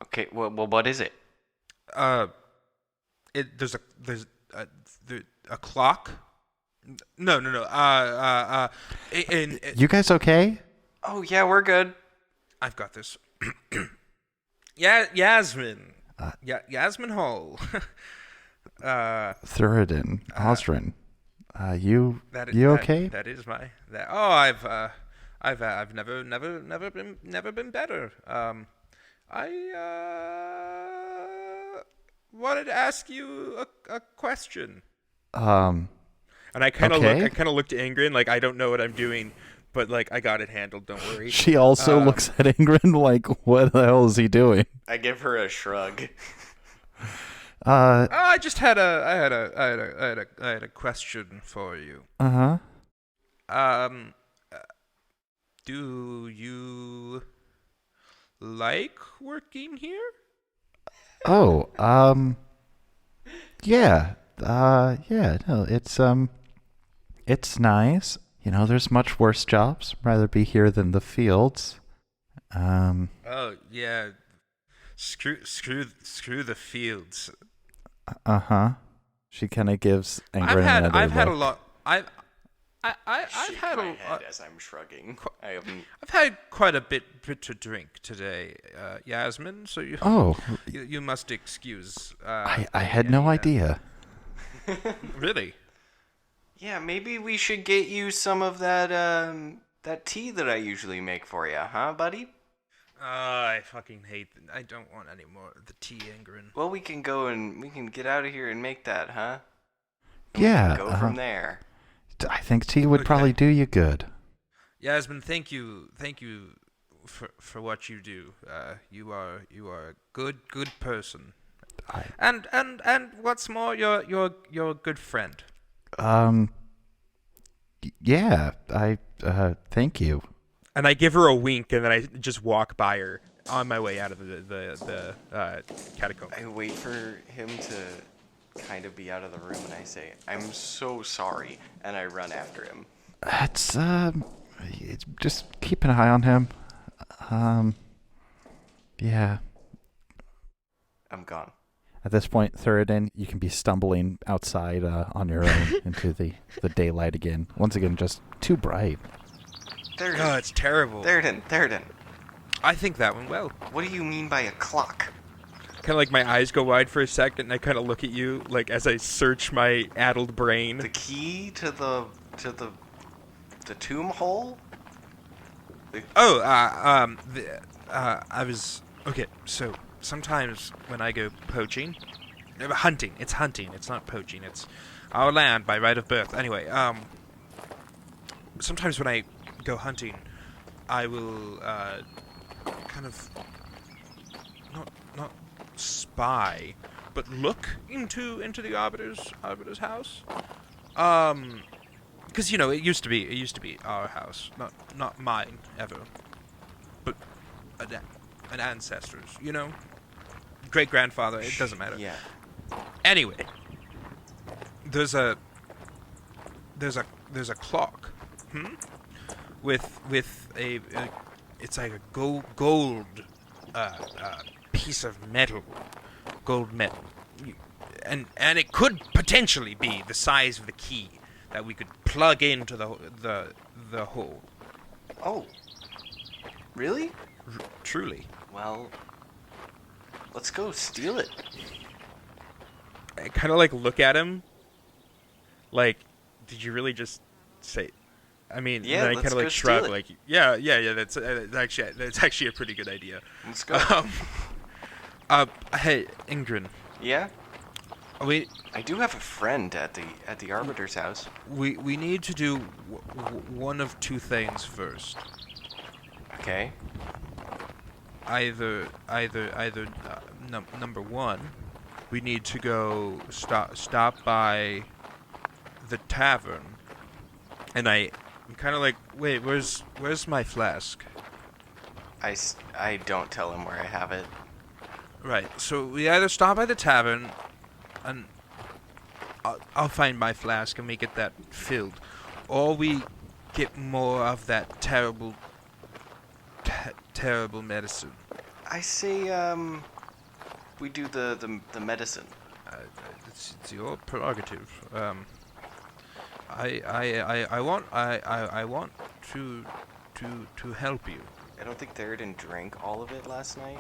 Speaker 3: Okay. Well, what is it?
Speaker 2: There's a clock. No.
Speaker 1: You guys okay?
Speaker 3: Oh yeah, we're good.
Speaker 2: I've got this. Yasmin. Yasmin Hall.
Speaker 1: Thiradin, Ossran. You okay?
Speaker 2: That is my. I've never been better. I wanted to ask you a question. And I kind of look to Engrin like I don't know what I'm doing, but like I got it handled. Don't worry.
Speaker 1: She also looks at Engrin like, what the hell is he doing?
Speaker 3: I give her a shrug.
Speaker 2: I just had a question for you. Do you like working here?
Speaker 1: Oh, yeah. No, it's nice. You know, there's much worse jobs. Rather be here than the fields.
Speaker 2: Oh, yeah. Screw the fields.
Speaker 1: She kind of gives Engrin another look.
Speaker 2: I've had a lot. I've had
Speaker 3: my head as I'm shrugging.
Speaker 2: I've had quite a bit to drink today, Yasmin. So you must excuse.
Speaker 1: I had no idea.
Speaker 2: Really?
Speaker 3: Yeah, maybe we should get you some of that tea that I usually make for you, huh, buddy?
Speaker 2: I fucking hate. I don't want any more of the tea, Engrin.
Speaker 3: Well, we can go and we can get out of here and make that, huh?
Speaker 1: Yeah.
Speaker 3: We can go from there.
Speaker 1: I think tea would probably do you good.
Speaker 2: Yasmin, thank you for what you do. You are a good person. And what's more, you're a good friend.
Speaker 1: Yeah. Thank you.
Speaker 2: And I give her a wink, and then I just walk by her on my way out of the catacomb.
Speaker 3: I wait for him to kind of be out of the room, and I say, "I'm so sorry," and I run after him.
Speaker 1: It's just keep an eye on him. Yeah.
Speaker 3: I'm gone.
Speaker 1: At this point, Thiradin, you can be stumbling outside on your own into the daylight again. Once again, just too bright.
Speaker 3: Thiradin.
Speaker 2: Oh, it's terrible.
Speaker 3: Thiradin.
Speaker 2: I think that went well.
Speaker 3: What do you mean by a clock?
Speaker 2: Kind of like my eyes go wide for a second, and I kind of look at you, like as I search my addled brain.
Speaker 3: The key to the tomb hole?
Speaker 2: I was okay. So sometimes when I go poaching, hunting. It's hunting. It's not poaching. It's our land by right of birth. Anyway, sometimes when I go hunting, I will kind of not spy, but look into the arbiter's house. Because it used to be our house, not mine ever, but an ancestor's. Great grandfather. It doesn't matter.
Speaker 3: Yeah.
Speaker 2: Anyway, there's a clock, with a it's like a gold piece of metal, gold metal, and it could potentially be the size of the key that we could plug into the hole.
Speaker 3: Oh. Really?
Speaker 2: Truly.
Speaker 3: Well, let's go steal it.
Speaker 2: I kind of look at him. Like, did you really just say? I mean,
Speaker 3: yeah,
Speaker 2: then I kind of shrug.
Speaker 3: Like,
Speaker 2: yeah. That's actually a pretty good idea.
Speaker 3: Let's go.
Speaker 2: Hey, Engrin.
Speaker 3: Yeah.
Speaker 2: I
Speaker 3: do have a friend at the arbiter's house.
Speaker 2: We need to do one of two things first.
Speaker 3: Okay.
Speaker 2: Either number one, we need to go stop by the tavern, and I I'm kind of like, wait, where's my flask?
Speaker 3: I don't tell him where I have it.
Speaker 2: Right. So we either stop by the tavern, and I'll find my flask and we get that filled, or we get more of that terrible medicine.
Speaker 3: I say we do the medicine.
Speaker 2: It's your prerogative. I want to help you.
Speaker 3: I don't think Thiradin drank all of it last night,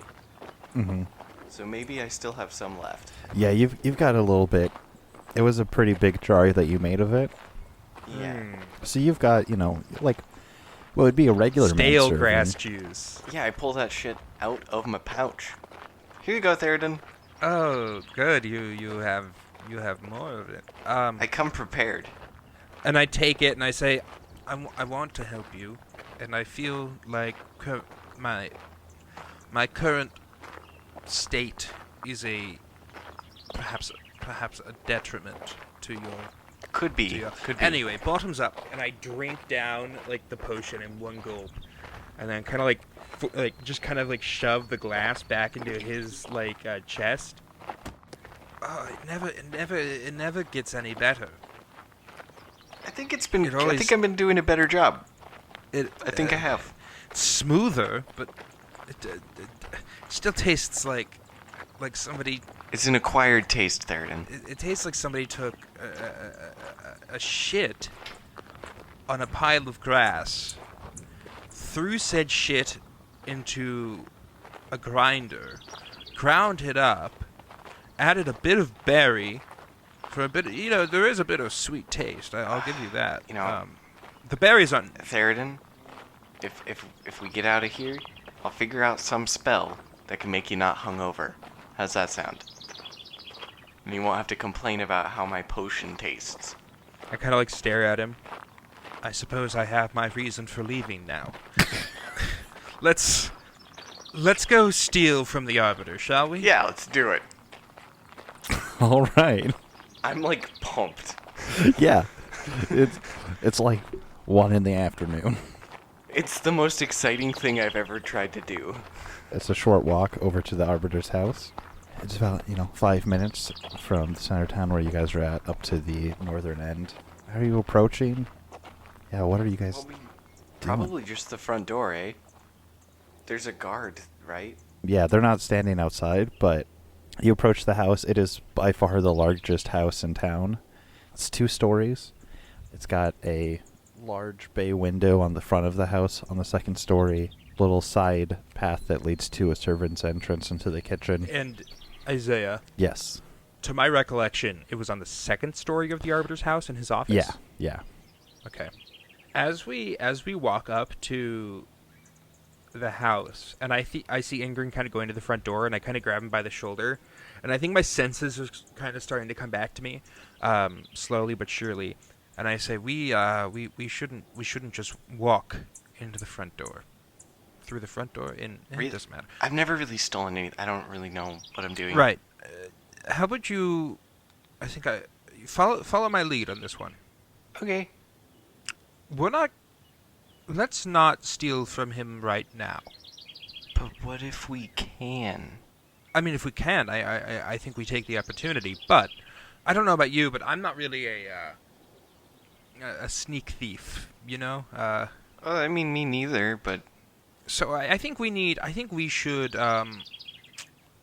Speaker 1: Mm-hmm.
Speaker 3: so maybe I still have some left.
Speaker 1: Yeah, you've got a little bit. It was a pretty big jar that you made of it.
Speaker 3: Yeah.
Speaker 1: So you've got, like, well, it'd be a regular
Speaker 2: Stale
Speaker 1: man
Speaker 2: grass
Speaker 1: serving.
Speaker 2: juice.
Speaker 3: Yeah, I pull that shit out of my pouch. Here you go, Thiradin.
Speaker 2: Oh, good. You have more of it.
Speaker 3: I come prepared.
Speaker 2: And I take it and I say, I want to help you, and I feel like my current state is perhaps a detriment to your.
Speaker 3: Could be. Could be.
Speaker 2: Anyway, bottoms up, and I drink down like the potion in one gulp, and then kind of just kind of shove the glass back into his chest. Oh, it never gets any better.
Speaker 3: I think it's been.
Speaker 2: always-
Speaker 3: I think I've been doing a better job. I think I have.
Speaker 2: It's smoother, but it still tastes like somebody.
Speaker 3: It's an acquired taste, Thiradin.
Speaker 2: It tastes like somebody took a shit on a pile of grass, threw said shit into a grinder, ground it up, added a bit of berry, for a bit. There is a bit of sweet taste. I'll give you that. The berries aren't.
Speaker 3: Thiradin, if we get out of here, I'll figure out some spell that can make you not hungover. How's that sound? And you won't have to complain about how my potion tastes.
Speaker 2: I kind of stare at him. I suppose I have my reason for leaving now. Let's go steal from the Arbiter, shall we?
Speaker 3: Yeah, let's do it.
Speaker 1: All right.
Speaker 3: I'm pumped.
Speaker 1: Yeah. It's like 1 in the afternoon.
Speaker 3: It's the most exciting thing I've ever tried to do.
Speaker 1: It's a short walk over to the Arbiter's house. It's about, 5 minutes from the center of town where you guys are at up to the northern end. How are you approaching? Yeah, what are you guys
Speaker 3: Probably just the front door, eh? There's a guard, right?
Speaker 1: Yeah, they're not standing outside, but you approach the house. It is by far the largest house in town. It's 2 stories. It's got a large bay window on the front of the house on the second story. Little side path that leads to a servant's entrance into the kitchen.
Speaker 2: And Isaiah,
Speaker 1: Yes.
Speaker 2: to my recollection, it was on the second story of the Arbiter's house in his office.
Speaker 1: Yeah.
Speaker 2: Okay. As we walk up to the house, and I see Engrin kind of going to the front door, and I kind of grab him by the shoulder, and I think my senses are kind of starting to come back to me, slowly but surely. And I say, we shouldn't just walk into the front door, through the front door. It doesn't matter.
Speaker 3: I've never really stolen anything. I don't really know what I'm doing.
Speaker 2: Right. How about you? I think follow my lead on this one.
Speaker 3: Okay.
Speaker 2: Let's not steal from him right now.
Speaker 3: But what if we can?
Speaker 2: I mean, if we can, I think we take the opportunity. But I don't know about you, but I'm not really a sneak thief,
Speaker 3: Well, I mean, me neither, but...
Speaker 2: So I think we should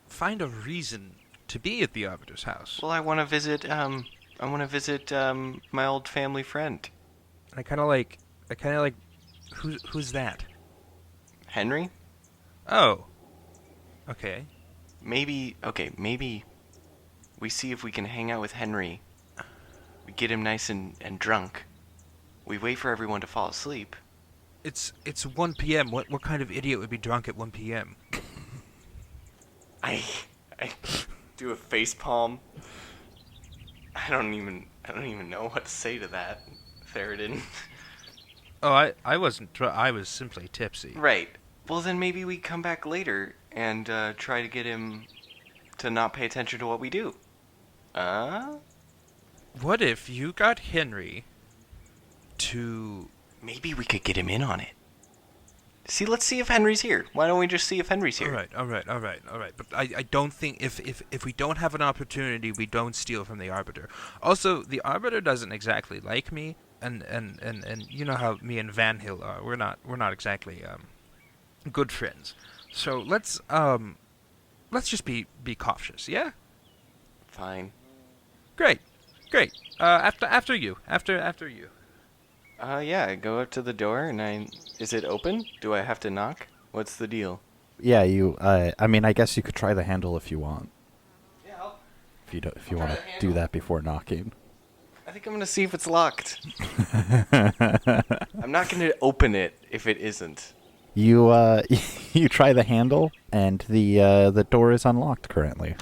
Speaker 2: find a reason to be at the Arbiter's house.
Speaker 3: Well, I want to visit my old family friend.
Speaker 2: And I kind of like, who's that?
Speaker 3: Henry?
Speaker 2: Oh. Okay.
Speaker 3: Maybe we see if we can hang out with Henry. We get him nice and drunk. We wait for everyone to fall asleep.
Speaker 2: It's 1 p.m. What kind of idiot would be drunk at 1 p.m.?
Speaker 3: I do a face palm. I don't even know what to say to that, Thiradin.
Speaker 2: Oh, I wasn't. I was simply tipsy.
Speaker 3: Right. Well, then maybe we come back later and try to get him to not pay attention to what we do.
Speaker 2: What if you got Henry to
Speaker 3: Maybe we could get him in on it. See, let's see if Henry's here. Why don't we just see if Henry's here?
Speaker 2: All right. But I don't think if we don't have an opportunity, we don't steal from the Arbiter. Also, the Arbiter doesn't exactly like me, and you know how me and Van Hill are. We're not exactly good friends. So let's just be cautious, yeah?
Speaker 3: Fine.
Speaker 2: Great. After you.
Speaker 3: Yeah, I go up to the door and is it open? Do I have to knock? What's the deal?
Speaker 1: Yeah, I mean, I guess you could try the handle if you want.
Speaker 3: Yeah,
Speaker 1: If you want to do that before knocking.
Speaker 3: I think I'm gonna see if it's locked. I'm not gonna open it if it isn't.
Speaker 1: You you try the handle, and the door is unlocked currently.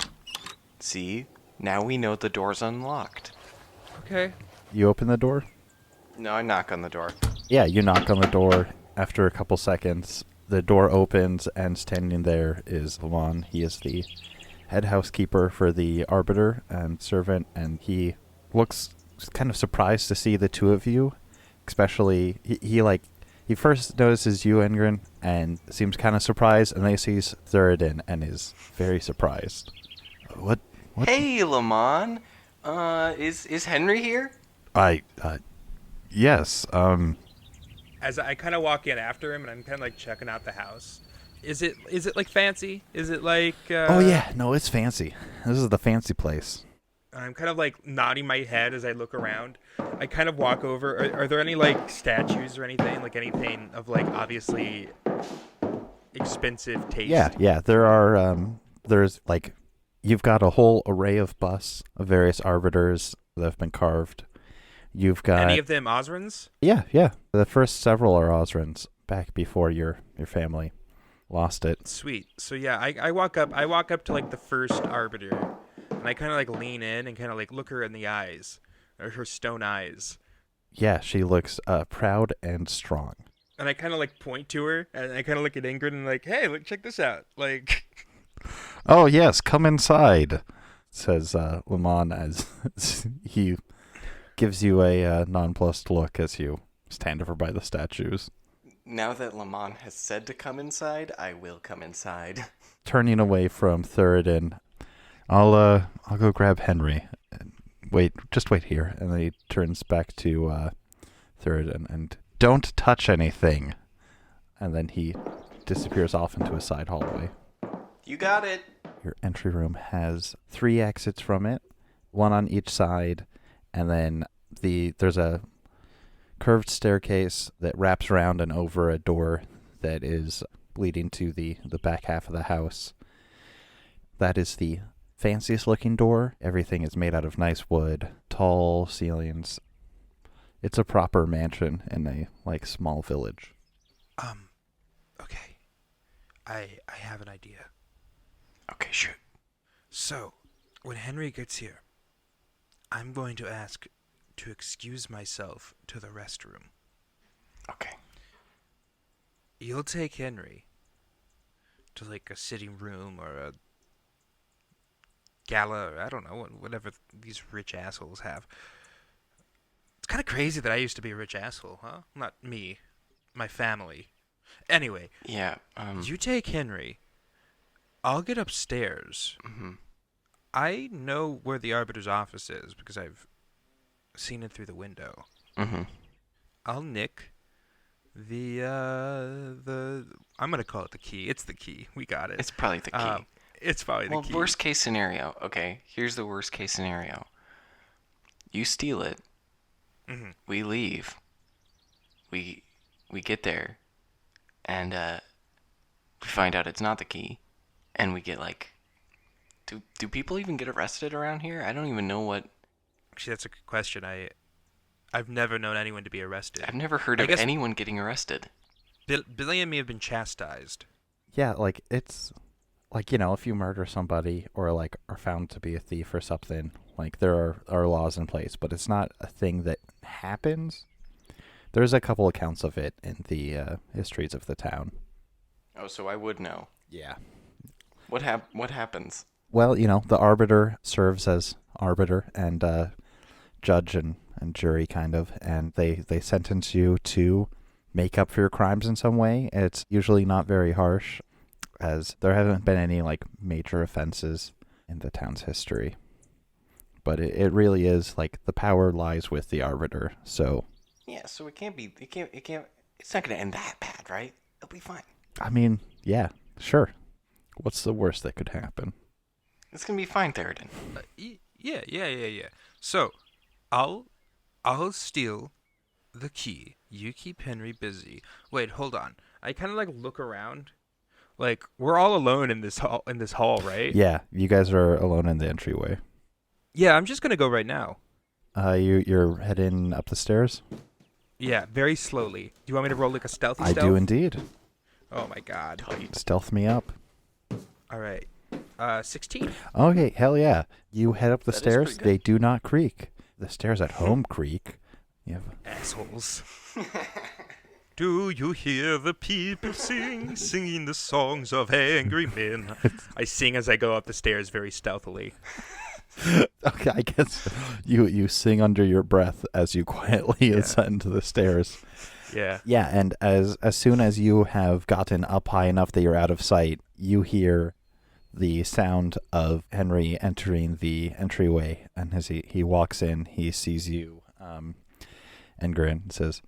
Speaker 3: See? Now we know the door's unlocked.
Speaker 2: Okay.
Speaker 1: You open the door?
Speaker 3: No, I knock on the door.
Speaker 1: Yeah, you knock on the door. After a couple seconds, the door opens, and standing there is Lamont. He is the head housekeeper for the Arbiter and servant, and he looks kind of surprised to see the two of you. Especially, he first notices you, Engrin, and seems kind of surprised, and then he sees Thiradin and is very surprised. What?
Speaker 3: Hey, Lamont. Is Henry here?
Speaker 1: Yes,
Speaker 2: As I kind of walk in after him, and I'm kind of like checking out the house. Is it like fancy? Is it like?
Speaker 1: Oh yeah, no, it's fancy. This is the fancy place.
Speaker 2: I'm kind of like nodding my head as I look around. I kind of walk over. Are there any like statues or anything? Like anything of like obviously expensive taste?
Speaker 1: Yeah. There are. There's like, you've got a whole array of busts of various arbiters that have been carved. You've got
Speaker 2: any of them Ossrans?
Speaker 1: Yeah. The first several are Ossrans back before your family lost it.
Speaker 2: Sweet. So yeah, I walk up. I walk up to like the first arbiter, and I kind of like lean in and kind of like look her in the eyes, or her stone eyes.
Speaker 1: Yeah, she looks proud and strong.
Speaker 2: And I kind of like point to her, and I kind of look at Engrin and like, hey, look, check this out. Like,
Speaker 1: oh yes, come inside, says Lamont as he gives you a nonplussed look as you stand over by the statues.
Speaker 3: Now that Lamont has said to come inside, I will come inside.
Speaker 1: Turning away from Thiradin, I'll go grab Henry. Just wait here. And then he turns back to Thiradin and don't touch anything. And then he disappears off into a side hallway.
Speaker 3: You got it.
Speaker 1: Your entry room has 3 exits from it, 1 on each side, and then there's a curved staircase that wraps around and over a door that is leading to the back half of the house. That is the fanciest looking door. Everything is made out of nice wood, tall ceilings. It's a proper mansion in a small village.
Speaker 2: Okay. I have an idea.
Speaker 3: Okay, shoot.
Speaker 2: So, when Henry gets here, I'm going to ask to excuse myself to the restroom.
Speaker 3: Okay.
Speaker 2: You'll take Henry to like a sitting room or a gala, or I don't know, whatever these rich assholes have. It's kind of crazy that I used to be a rich asshole, huh? Not me, my family. Anyway,
Speaker 3: Yeah,
Speaker 2: you take Henry. I'll get upstairs.
Speaker 3: Mm-hmm.
Speaker 2: I know where the Arbiter's office is because I've seen it through the window.
Speaker 3: Mm-hmm.
Speaker 2: I'll nick the I'm gonna call it the key. It's the key. We got it.
Speaker 3: It's probably the key.
Speaker 2: It's probably the key.
Speaker 3: Well, worst case scenario. Okay, here's the worst case scenario. You steal it.
Speaker 2: Mm-hmm.
Speaker 3: We leave. We get there, and we find out it's not the key, and we get like. Do people even get arrested around here? I don't even know what.
Speaker 2: Actually, that's a good question. I've never known anyone to be arrested.
Speaker 3: I've never heard of anyone getting arrested.
Speaker 2: Billy and me have been chastised.
Speaker 1: Yeah, like it's like, you know, if you murder somebody or like are found to be a thief or something, like there are laws in place, but it's not a thing that happens. There's a couple accounts of it in the histories of the town.
Speaker 3: Oh, so I would know.
Speaker 1: Yeah.
Speaker 3: What happens?
Speaker 1: Well, you know, the arbiter serves as arbiter and judge and jury kind of, and they sentence you to make up for your crimes in some way. It's usually not very harsh, as there haven't been any like major offenses in the town's history. But it really is like the power lies with the arbiter. So
Speaker 3: Yeah, so it can't, it's not going to end that bad, right? It'll be fine.
Speaker 1: I mean, yeah, sure. What's the worst that could happen?
Speaker 3: It's going to be fine, Thiradin.
Speaker 2: Yeah. So, I'll steal the key. You keep Henry busy. Wait, hold on. I kind of like look around. Like we're all alone in this hall, right?
Speaker 1: Yeah, you guys are alone in the entryway.
Speaker 2: Yeah, I'm just gonna go right now.
Speaker 1: You're heading up the stairs?
Speaker 2: Yeah, very slowly. Do you want me to roll like a stealthy
Speaker 1: I
Speaker 2: stealth?
Speaker 1: do indeed.
Speaker 2: Oh my god.
Speaker 1: Stealth me up.
Speaker 2: All right. 16.
Speaker 1: Okay, hell yeah. You head up the
Speaker 3: That is
Speaker 1: stairs.
Speaker 3: pretty good.
Speaker 1: They do not creak. The stairs at home creak. You have
Speaker 2: Assholes. Do you hear the people singing the songs of angry men? I sing as I go up the stairs very stealthily.
Speaker 1: Okay, I guess you sing under your breath as you quietly ascend the stairs.
Speaker 2: Yeah.
Speaker 1: Yeah, and as soon as you have gotten up high enough that you're out of sight, you hear the sound of Henry entering the entryway. And as he walks in, he sees you, Engrin, and says,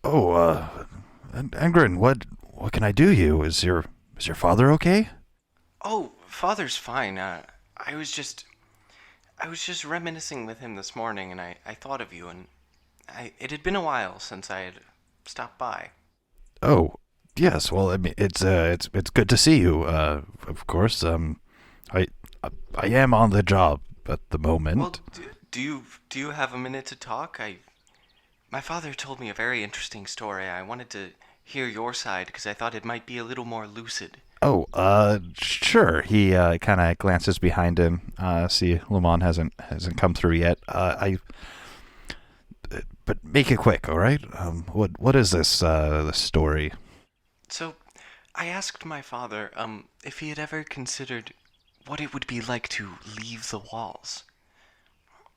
Speaker 1: "Oh, Engrin, what can I do you? Is your father okay?"
Speaker 3: Oh, Father's fine. I was just reminiscing with him this morning, and I thought of you, and it had been a while since I had stopped by.
Speaker 1: Oh, yes. Well, I mean, it's good to see you. Of course. I am on the job at the moment.
Speaker 3: Well, do you have a minute to talk? My father told me a very interesting story. I wanted to hear your side because I thought it might be a little more lucid.
Speaker 1: Oh, sure. He kind of glances behind him. See, Lamont hasn't come through yet. But make it quick, all right? What is this story?
Speaker 3: So, I asked my father if he had ever considered what it would be like to leave the walls.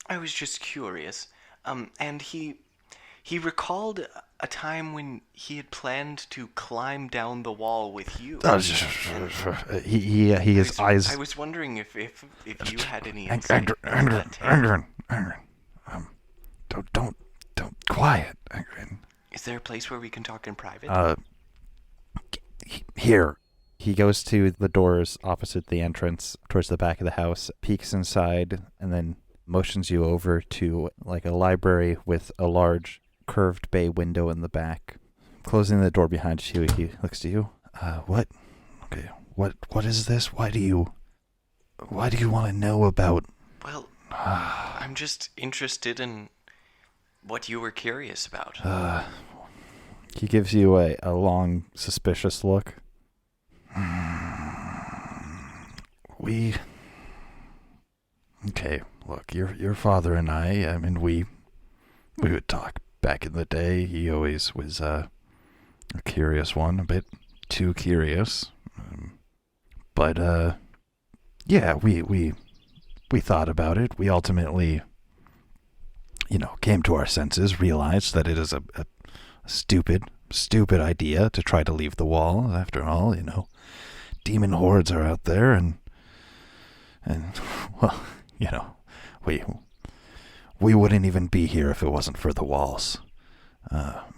Speaker 3: I was just curious, and he recalled a time when he had planned to climb down the wall with you.
Speaker 1: His eyes.
Speaker 3: I was wondering if you had any insight into that tale.
Speaker 1: Engrin, don't, quiet, Engrin.
Speaker 3: Is there a place where we can talk in private?
Speaker 1: Here. He goes to the doors opposite the entrance, towards the back of the house, peeks inside, and then motions you over to like a library with a large curved bay window in the back. Closing the door behind you, he looks to you. What? Okay, what is this? Why do you want to know about?
Speaker 3: Well, I'm just interested in what you were curious about.
Speaker 1: He gives you a long, suspicious look. Okay, look, your father and I mean, we would talk back in the day. He always was a curious one, a bit too curious. But yeah, we thought about it. We ultimately, came to our senses, realized that it is a stupid idea to try to leave the wall. After all, demon hordes are out there, and well, we wouldn't even be here if it wasn't for the walls.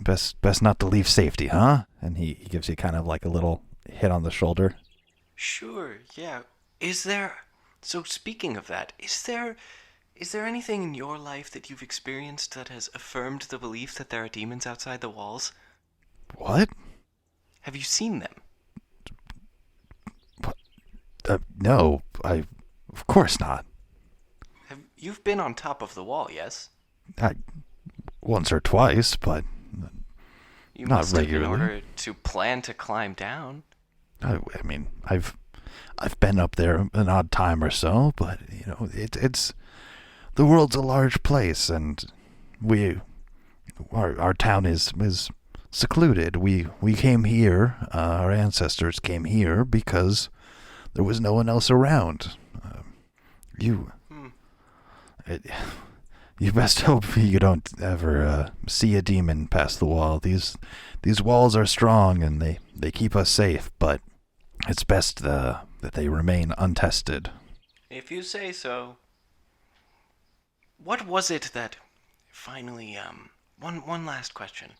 Speaker 1: Best not to leave safety, huh? And he gives you kind of like a little hit on the shoulder.
Speaker 3: Sure, yeah. So speaking of that, is there anything in your life that you've experienced that has affirmed the belief that there are demons outside the walls?
Speaker 1: What?
Speaker 3: Have you seen them?
Speaker 1: What? No, of course not.
Speaker 3: You've been on top of the wall, yes?
Speaker 1: Once or twice, but
Speaker 3: You
Speaker 1: not
Speaker 3: must have
Speaker 1: regularly.
Speaker 3: in order to plan to climb down.
Speaker 1: I mean, I've been up there an odd time or so, but it's the world's a large place, and our town is secluded. We came here. Our ancestors came here because there was no one else around. You best hope you don't ever see a demon past the wall. These walls are strong and they keep us safe, but it's best that they remain untested.
Speaker 3: If you say so. What was it that finally, one last question.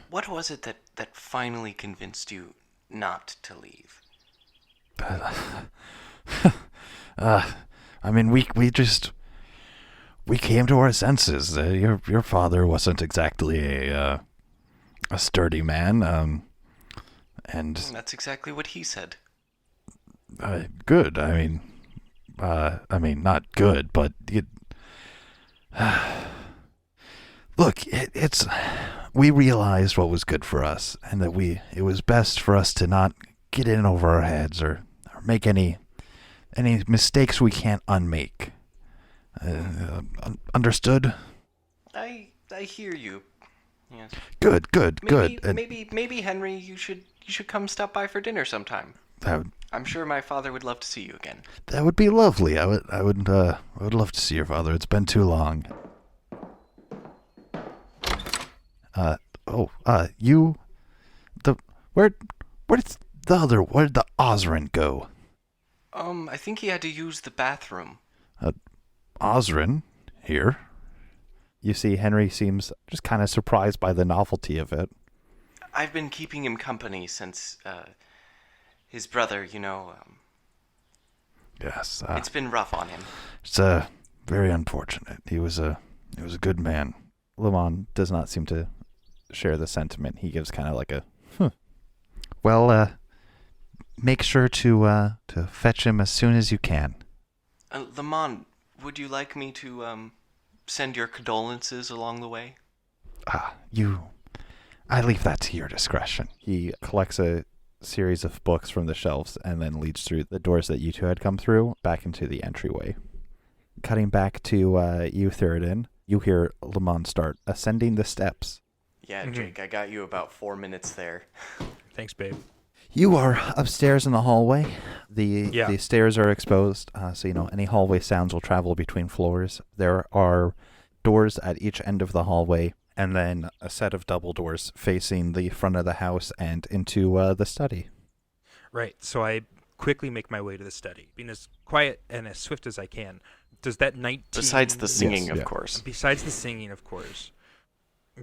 Speaker 3: What was it that finally convinced you not to leave?
Speaker 1: I mean, we came to our senses. Your father wasn't exactly a sturdy man, and
Speaker 3: That's exactly what he said.
Speaker 1: good. I mean, not good, but look, it's we realized what was good for us, and that it was best for us to not get in over our heads or make any mistakes we can't unmake. Understood?
Speaker 3: I hear you. Yes.
Speaker 1: Good.
Speaker 3: Maybe Henry, you should come stop by for dinner sometime. I'm sure my father would love to see you again.
Speaker 1: That would be lovely. I would love to see your father. It's been too long. Where'd the Ossran go?
Speaker 3: I think he had to use the bathroom.
Speaker 1: Ossran? Here? You see, Henry seems just kind of surprised by the novelty of it.
Speaker 3: I've been keeping him company since, his brother,
Speaker 1: Yes.
Speaker 3: it's been rough on him.
Speaker 1: It's very unfortunate. He was a good man. Lemon does not seem to share the sentiment. He gives kind of like a, Well, make sure to fetch him as soon as you can.
Speaker 3: Lamont, would you like me to, send your condolences along the way?
Speaker 1: I leave that to your discretion. He collects a series of books from the shelves and then leads through the doors that you two had come through back into the entryway. Cutting back to you, Thiradin, you hear Lamont start ascending the steps.
Speaker 3: Yeah, Jake, I got you about 4 minutes there.
Speaker 2: Thanks, babe.
Speaker 1: You are upstairs in the hallway. The stairs are exposed, so any hallway sounds will travel between floors. There are doors at each end of the hallway, and then a set of double doors facing the front of the house and into the study.
Speaker 2: Right, so I quickly make my way to the study, being as quiet and as swift as I can. Does that 19...
Speaker 3: Besides the singing,
Speaker 1: Yes,
Speaker 3: of
Speaker 1: yeah.
Speaker 3: course.
Speaker 2: Besides the singing, of course.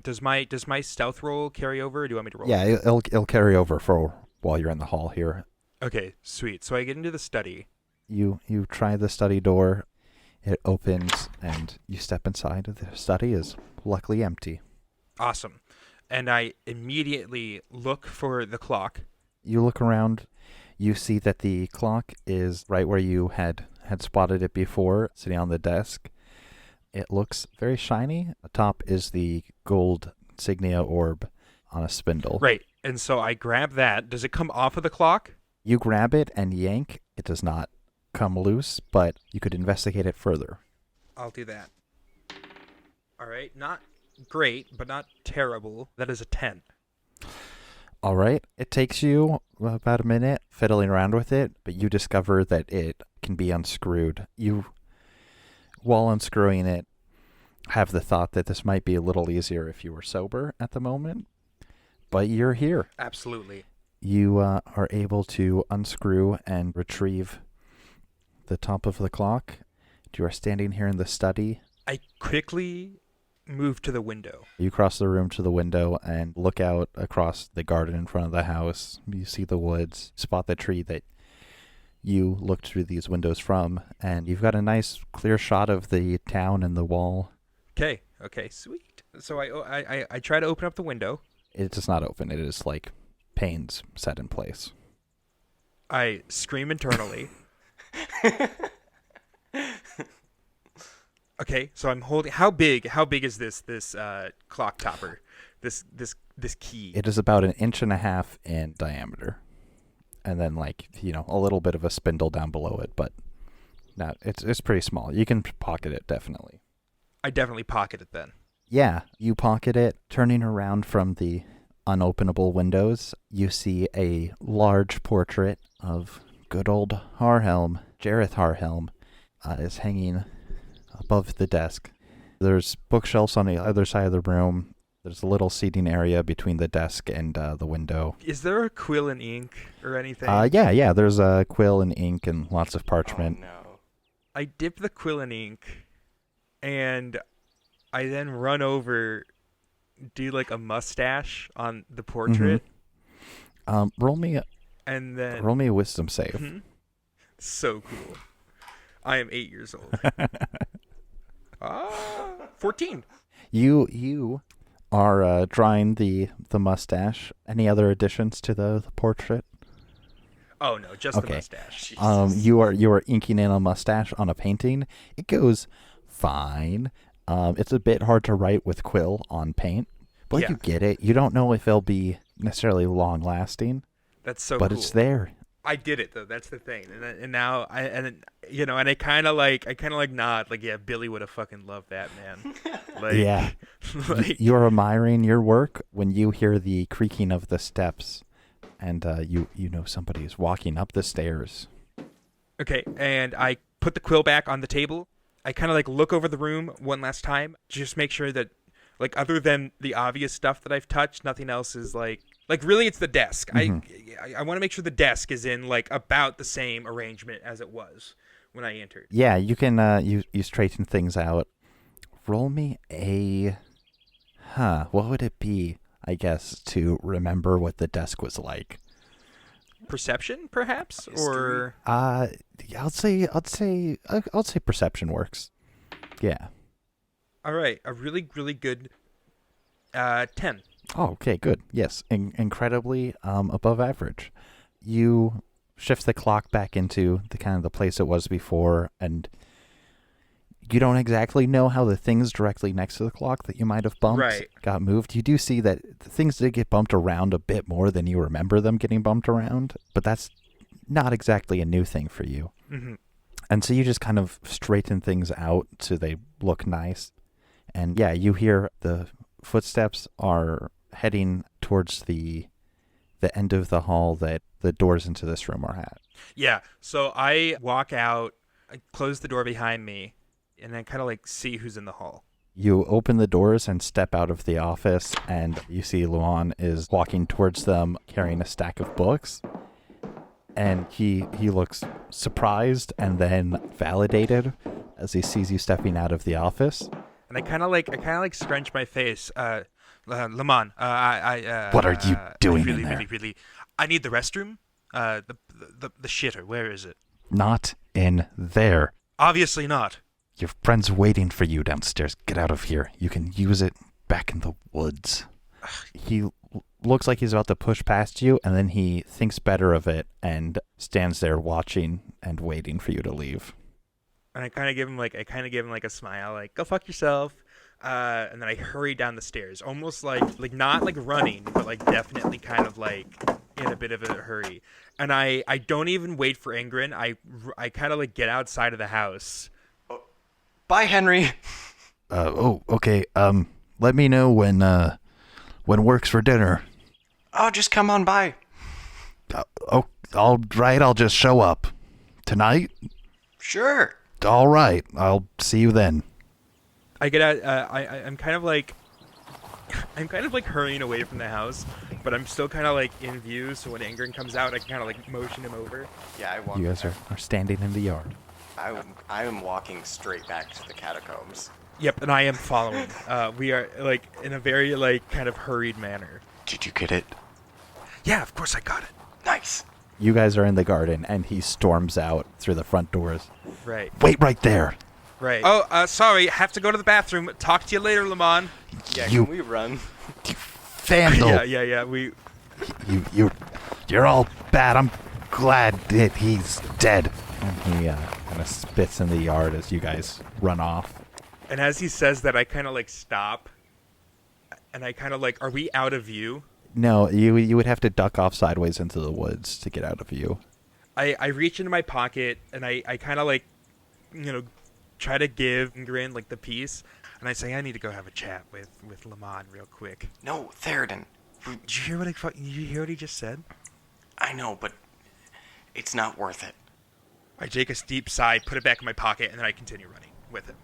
Speaker 2: Does my stealth roll carry over, or do you want me to roll?
Speaker 1: Yeah, it'll carry over for while you're in the hall here.
Speaker 2: Okay, sweet. So I get into the study.
Speaker 1: You try the study door. It opens, and you step inside. The study is luckily empty.
Speaker 2: Awesome. And I immediately look for the clock.
Speaker 1: You look around. You see that the clock is right where you had spotted it before, sitting on the desk. It looks very shiny. Atop is the gold insignia orb on a spindle.
Speaker 2: Right. And so I grab that. Does it come off of the clock?
Speaker 1: You grab it and yank. It does not come loose, but you could investigate it further.
Speaker 2: I'll do that. All right. Not great, but not terrible. That is a 10.
Speaker 1: All right. It takes you about a minute fiddling around with it, but you discover that it can be unscrewed. You, while unscrewing it, have the thought that this might be a little easier if you were sober at the moment, but you're here.
Speaker 2: Absolutely.
Speaker 1: You are able to unscrew and retrieve the top of the clock. You are standing here in the study.
Speaker 2: I quickly move to the window.
Speaker 1: You cross the room to the window and look out across the garden in front of the house. You see the woods, spot the tree that you looked through these windows from, and you've got a nice clear shot of the town and the wall.
Speaker 2: Okay, sweet. So I try to open up the window.
Speaker 1: It does not open. It is like panes set in place.
Speaker 2: I scream internally. Okay, so I'm holding. How big is this clock topper? This key.
Speaker 1: It is about 1.5 inches in diameter, and then a little bit of a spindle down below it, but no, it's pretty small. You can pocket it definitely.
Speaker 2: I definitely pocket it then.
Speaker 1: Yeah, you pocket it. Turning around from the unopenable windows, you see a large portrait of good old Harhelm. Jareth Harhelm is hanging above the desk. There's bookshelves on the other side of the room. There's a little seating area between the desk and the window.
Speaker 2: Is there a quill and ink or anything?
Speaker 1: Yeah. There's a quill and ink and lots of parchment.
Speaker 3: Oh, no.
Speaker 2: I dip the quill and ink, and I then run over, do like a mustache on the portrait,
Speaker 1: Roll me
Speaker 2: and then
Speaker 1: a wisdom save.
Speaker 2: Mhm. So cool. I am 8 years old. 14.
Speaker 1: You are drawing the mustache. Any other additions to the portrait?
Speaker 2: Oh no, just the
Speaker 1: Okay.
Speaker 2: mustache.
Speaker 1: You are inking in a mustache on a painting. It goes fine. It's a bit hard to write with quill on paint, but
Speaker 2: Yeah.
Speaker 1: you get it. You don't know if it'll be necessarily long lasting,
Speaker 2: That's so
Speaker 1: but
Speaker 2: cool.
Speaker 1: it's there.
Speaker 2: I did it though. That's the thing. And now I kind of like nod like, yeah, Billy would have fucking loved that, man. Like,
Speaker 1: Yeah.
Speaker 2: like
Speaker 1: You're admiring your work when you hear the creaking of the steps, and you know somebody is walking up the stairs.
Speaker 2: Okay, and I put the quill back on the table. I kind of like look over the room one last time, just make sure that, like, other than the obvious stuff that I've touched, nothing else is like really it's the desk. I want to make sure the desk is in like about the same arrangement as it was when I entered.
Speaker 1: Yeah, you can you straighten things out. Roll me a what would it be? I guess to remember what the desk was like.
Speaker 2: Perception, perhaps,
Speaker 3: History.
Speaker 2: or
Speaker 1: I'll say perception works. Yeah.
Speaker 2: all right, a really good 10.
Speaker 1: Oh, okay, good. Yes, incredibly above average. You shift the clock back into the kind of the place it was before, and you don't exactly know how the things directly next to the clock that you might have bumped
Speaker 2: Right.
Speaker 1: got moved. You do see that the things did get bumped around a bit more than you remember them getting bumped around, but that's not exactly a new thing for you.
Speaker 2: Mm-hmm.
Speaker 1: And so you just kind of straighten things out so they look nice. And yeah, you hear the footsteps are heading towards the end of the hall that the doors into this room are at.
Speaker 2: Yeah, so I walk out, I close the door behind me, and then kind of like see who's in the hall.
Speaker 1: You open the doors and step out of the office, and you see Luan is walking towards them carrying a stack of books. And he looks surprised and then validated as he sees you stepping out of the office.
Speaker 2: And I kind of like scrunch my face. Lamont,
Speaker 1: What are you doing
Speaker 2: really,
Speaker 1: in there?
Speaker 2: really, I need the restroom. The shitter, where is it?
Speaker 1: Not in there.
Speaker 2: Obviously not.
Speaker 1: Your friend's waiting for you downstairs. Get out of here. You can use it back in the woods. He looks like he's about to push past you, and then he thinks better of it and stands there watching and waiting for you to leave.
Speaker 2: And I kind of give him like a smile, like go fuck yourself. And then I hurry down the stairs, almost like not like running, but like definitely kind of like in a bit of a hurry. And I don't even wait for Engrin. I kind of like get outside of the house.
Speaker 3: Bye, Henry.
Speaker 1: Okay. Let me know when works for dinner.
Speaker 3: Oh, just come on by.
Speaker 1: All right. I'll just show up tonight.
Speaker 3: Sure.
Speaker 1: All right. I'll see you then.
Speaker 2: I get out. I'm kind of like hurrying away from the house, but I'm still kind of like in view. So when Engrin comes out, I can kind of like motion him over.
Speaker 3: Yeah, I walk.
Speaker 1: You guys are standing in the yard.
Speaker 3: I am walking straight back to the catacombs.
Speaker 2: Yep, and I am following. We are like in a very like kind of hurried manner.
Speaker 3: Did you get it?
Speaker 2: Yeah, of course I got it.
Speaker 3: Nice.
Speaker 1: You guys are in the garden, and he storms out through the front doors.
Speaker 2: Right.
Speaker 1: Wait right there.
Speaker 2: Right. Oh, sorry. Have to go to the bathroom. Talk to you later, Lamont.
Speaker 3: Yeah,
Speaker 1: You-
Speaker 3: can we run?
Speaker 1: You vandal.
Speaker 2: Yeah. We.
Speaker 1: You're all bad. I'm glad that he's dead. And he kind of spits in the yard as you guys run off.
Speaker 2: And as he says that, I kind of like stop, and I kind of like, are we out of view?
Speaker 1: No, you would have to duck off sideways into the woods to get out of view.
Speaker 2: I reach into my pocket and I kind of like, try to give Engrin like the piece, and I say I need to go have a chat with Lamont real quick.
Speaker 3: No, Thiradin.
Speaker 2: Did you hear did you hear what he just said?
Speaker 3: I know, but it's not worth it.
Speaker 2: I take a deep sigh, put it back in my pocket, and then I continue running with him.